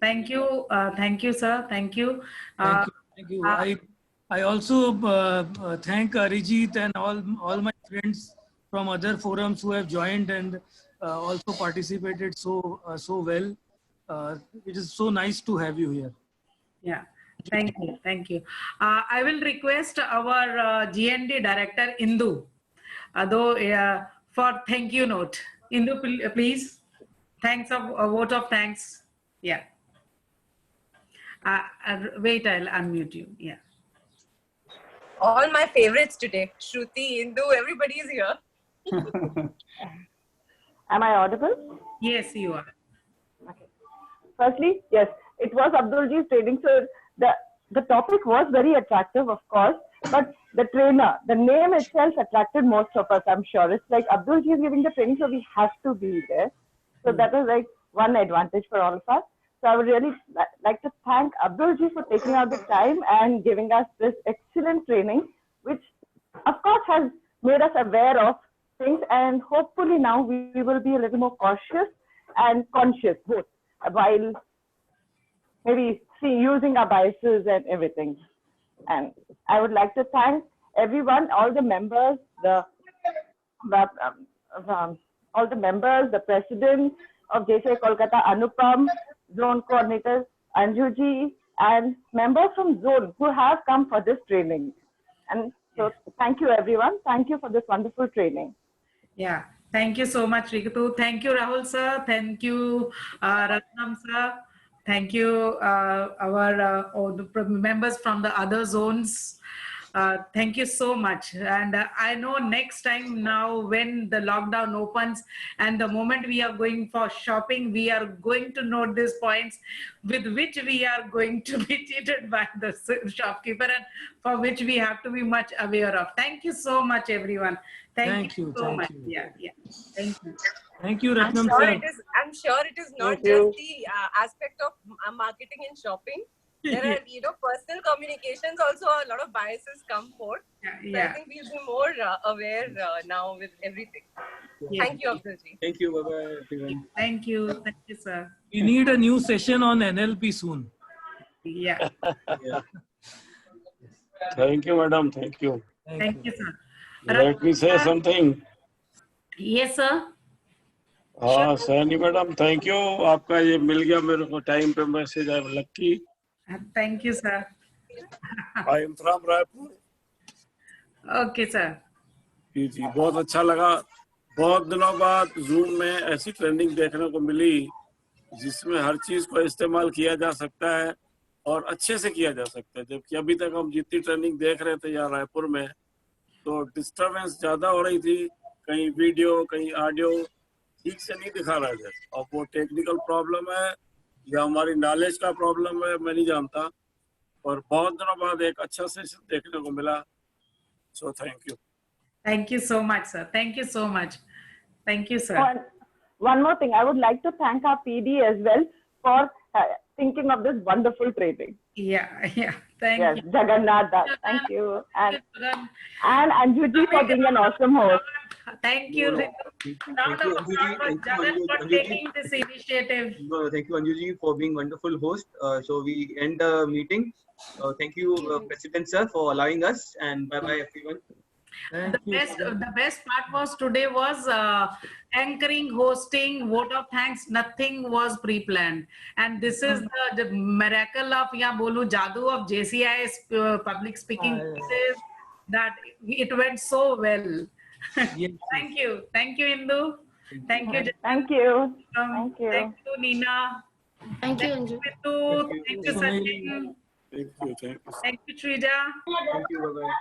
Thank you, sir. Thank you. Thank you. I also thank Arijit and all my friends from other forums who have joined and also participated so well. It is so nice to have you here. Yeah, thank you. I will request our GND director Indu, for thank you note. Indu, please. Thanks, a vote of thanks. Yeah. Wait, I'll unmute you. Yeah. All my favorites today. Shruti, Indu, everybody is here. Am I audible? Yes, you are. Okay. Firstly, yes, it was Abdulji's training. So the topic was very attractive, of course, but the trainer, the name itself attracted most of us, I'm sure. It's like Abdulji is giving the training, so we have to be there. So that was like one advantage for all of us. So I would really like to thank Abdulji for taking out the time and giving us this excellent training, which of course has made us aware of things, and hopefully now we will be a little more cautious and conscious both while maybe using our biases and everything. And I would like to thank everyone, all the members, all the members, the president of JCI Kolkata, Anupam, zone coordinators, Anjuji, and members from zone who have come for this training. And so thank you, everyone. Thank you for this wonderful training. Yeah. Thank you so much, Ritu. Thank you, Rahul sir. Thank you, Ratnam sir. Thank you, all the members from the other zones. Thank you so much. And I know next time now when the lockdown opens and the moment we are going for shopping, we are going to note these points with which we are going to be treated by the shopkeeper and for which we have to be much aware of. Thank you so much, everyone. Thank you so much. Yeah. Thank you. Thank you, Ratnam I'm sir. sure it is not Thank just you. the aspect of marketing and shopping. There are, personal communications also, a lot of biases come forth. So I think we'll be more aware now with everything. Thank you, Abdulji. Thank you. Bye-bye, everyone. Thank you, sir. We need a new session on NLP soon. Yeah. Thank you, madam. Thank you. Thank you, sir. Let me say something. Yes, sir. हाँ सैनी मैडम थैंक यू आपका ये मिल गया मेरे को टाइम पे message I am lucky Thank you, sir. I am from Raipur Okay, sir. जी बहुत अच्छा लगा बहुत दिनों बाद जूम में ऐसी ट्रेनिंग देखने को मिली जिसमें हर चीज को इस्तेमाल किया जा सकता है और अच्छे से किया जा सकता है जबकि अभी तक हम जितनी ट्रेनिंग देख रहे थे यहाँ रायपुर में तो डिस्टरबेंस ज्यादा हो रही थी कहीं वीडियो कहीं ऑडियो ठीक से नहीं दिखा रहा है और वो टेक्निकल प्रॉब्लम है या हमारी नॉलेज का प्रॉब्लम है मैं नहीं जानता और बहुत दिनों बाद एक अच्छा सेशन देखने को मिला so thank you Thank you so much, sir. Thank you so much. Thank you, sir. One more thing, I would like to thank our PD as well for thinking of this wonderful training. Yeah. Thank you. Jagannath, thank you. And Anjuji for being an awesome host. Thank you. Round of applause for Jagan for taking this initiative. No, thank you, Anjuji, for being wonderful host. So we end the meeting. Thank you, President sir, for allowing us, and bye-bye, everyone. The best part was today was anchoring, hosting, vote of thanks. Nothing was pre-planned, and this is the miracle of bolu jadoo of JCI's public speaking courses that it went so well. Thank you, Indu. Thank you. Thank you. Thank you, Nina. Thank you, Anju. Thank you, Sachin. Thank you. Thank you, Shrija. Thank you. Bye-bye.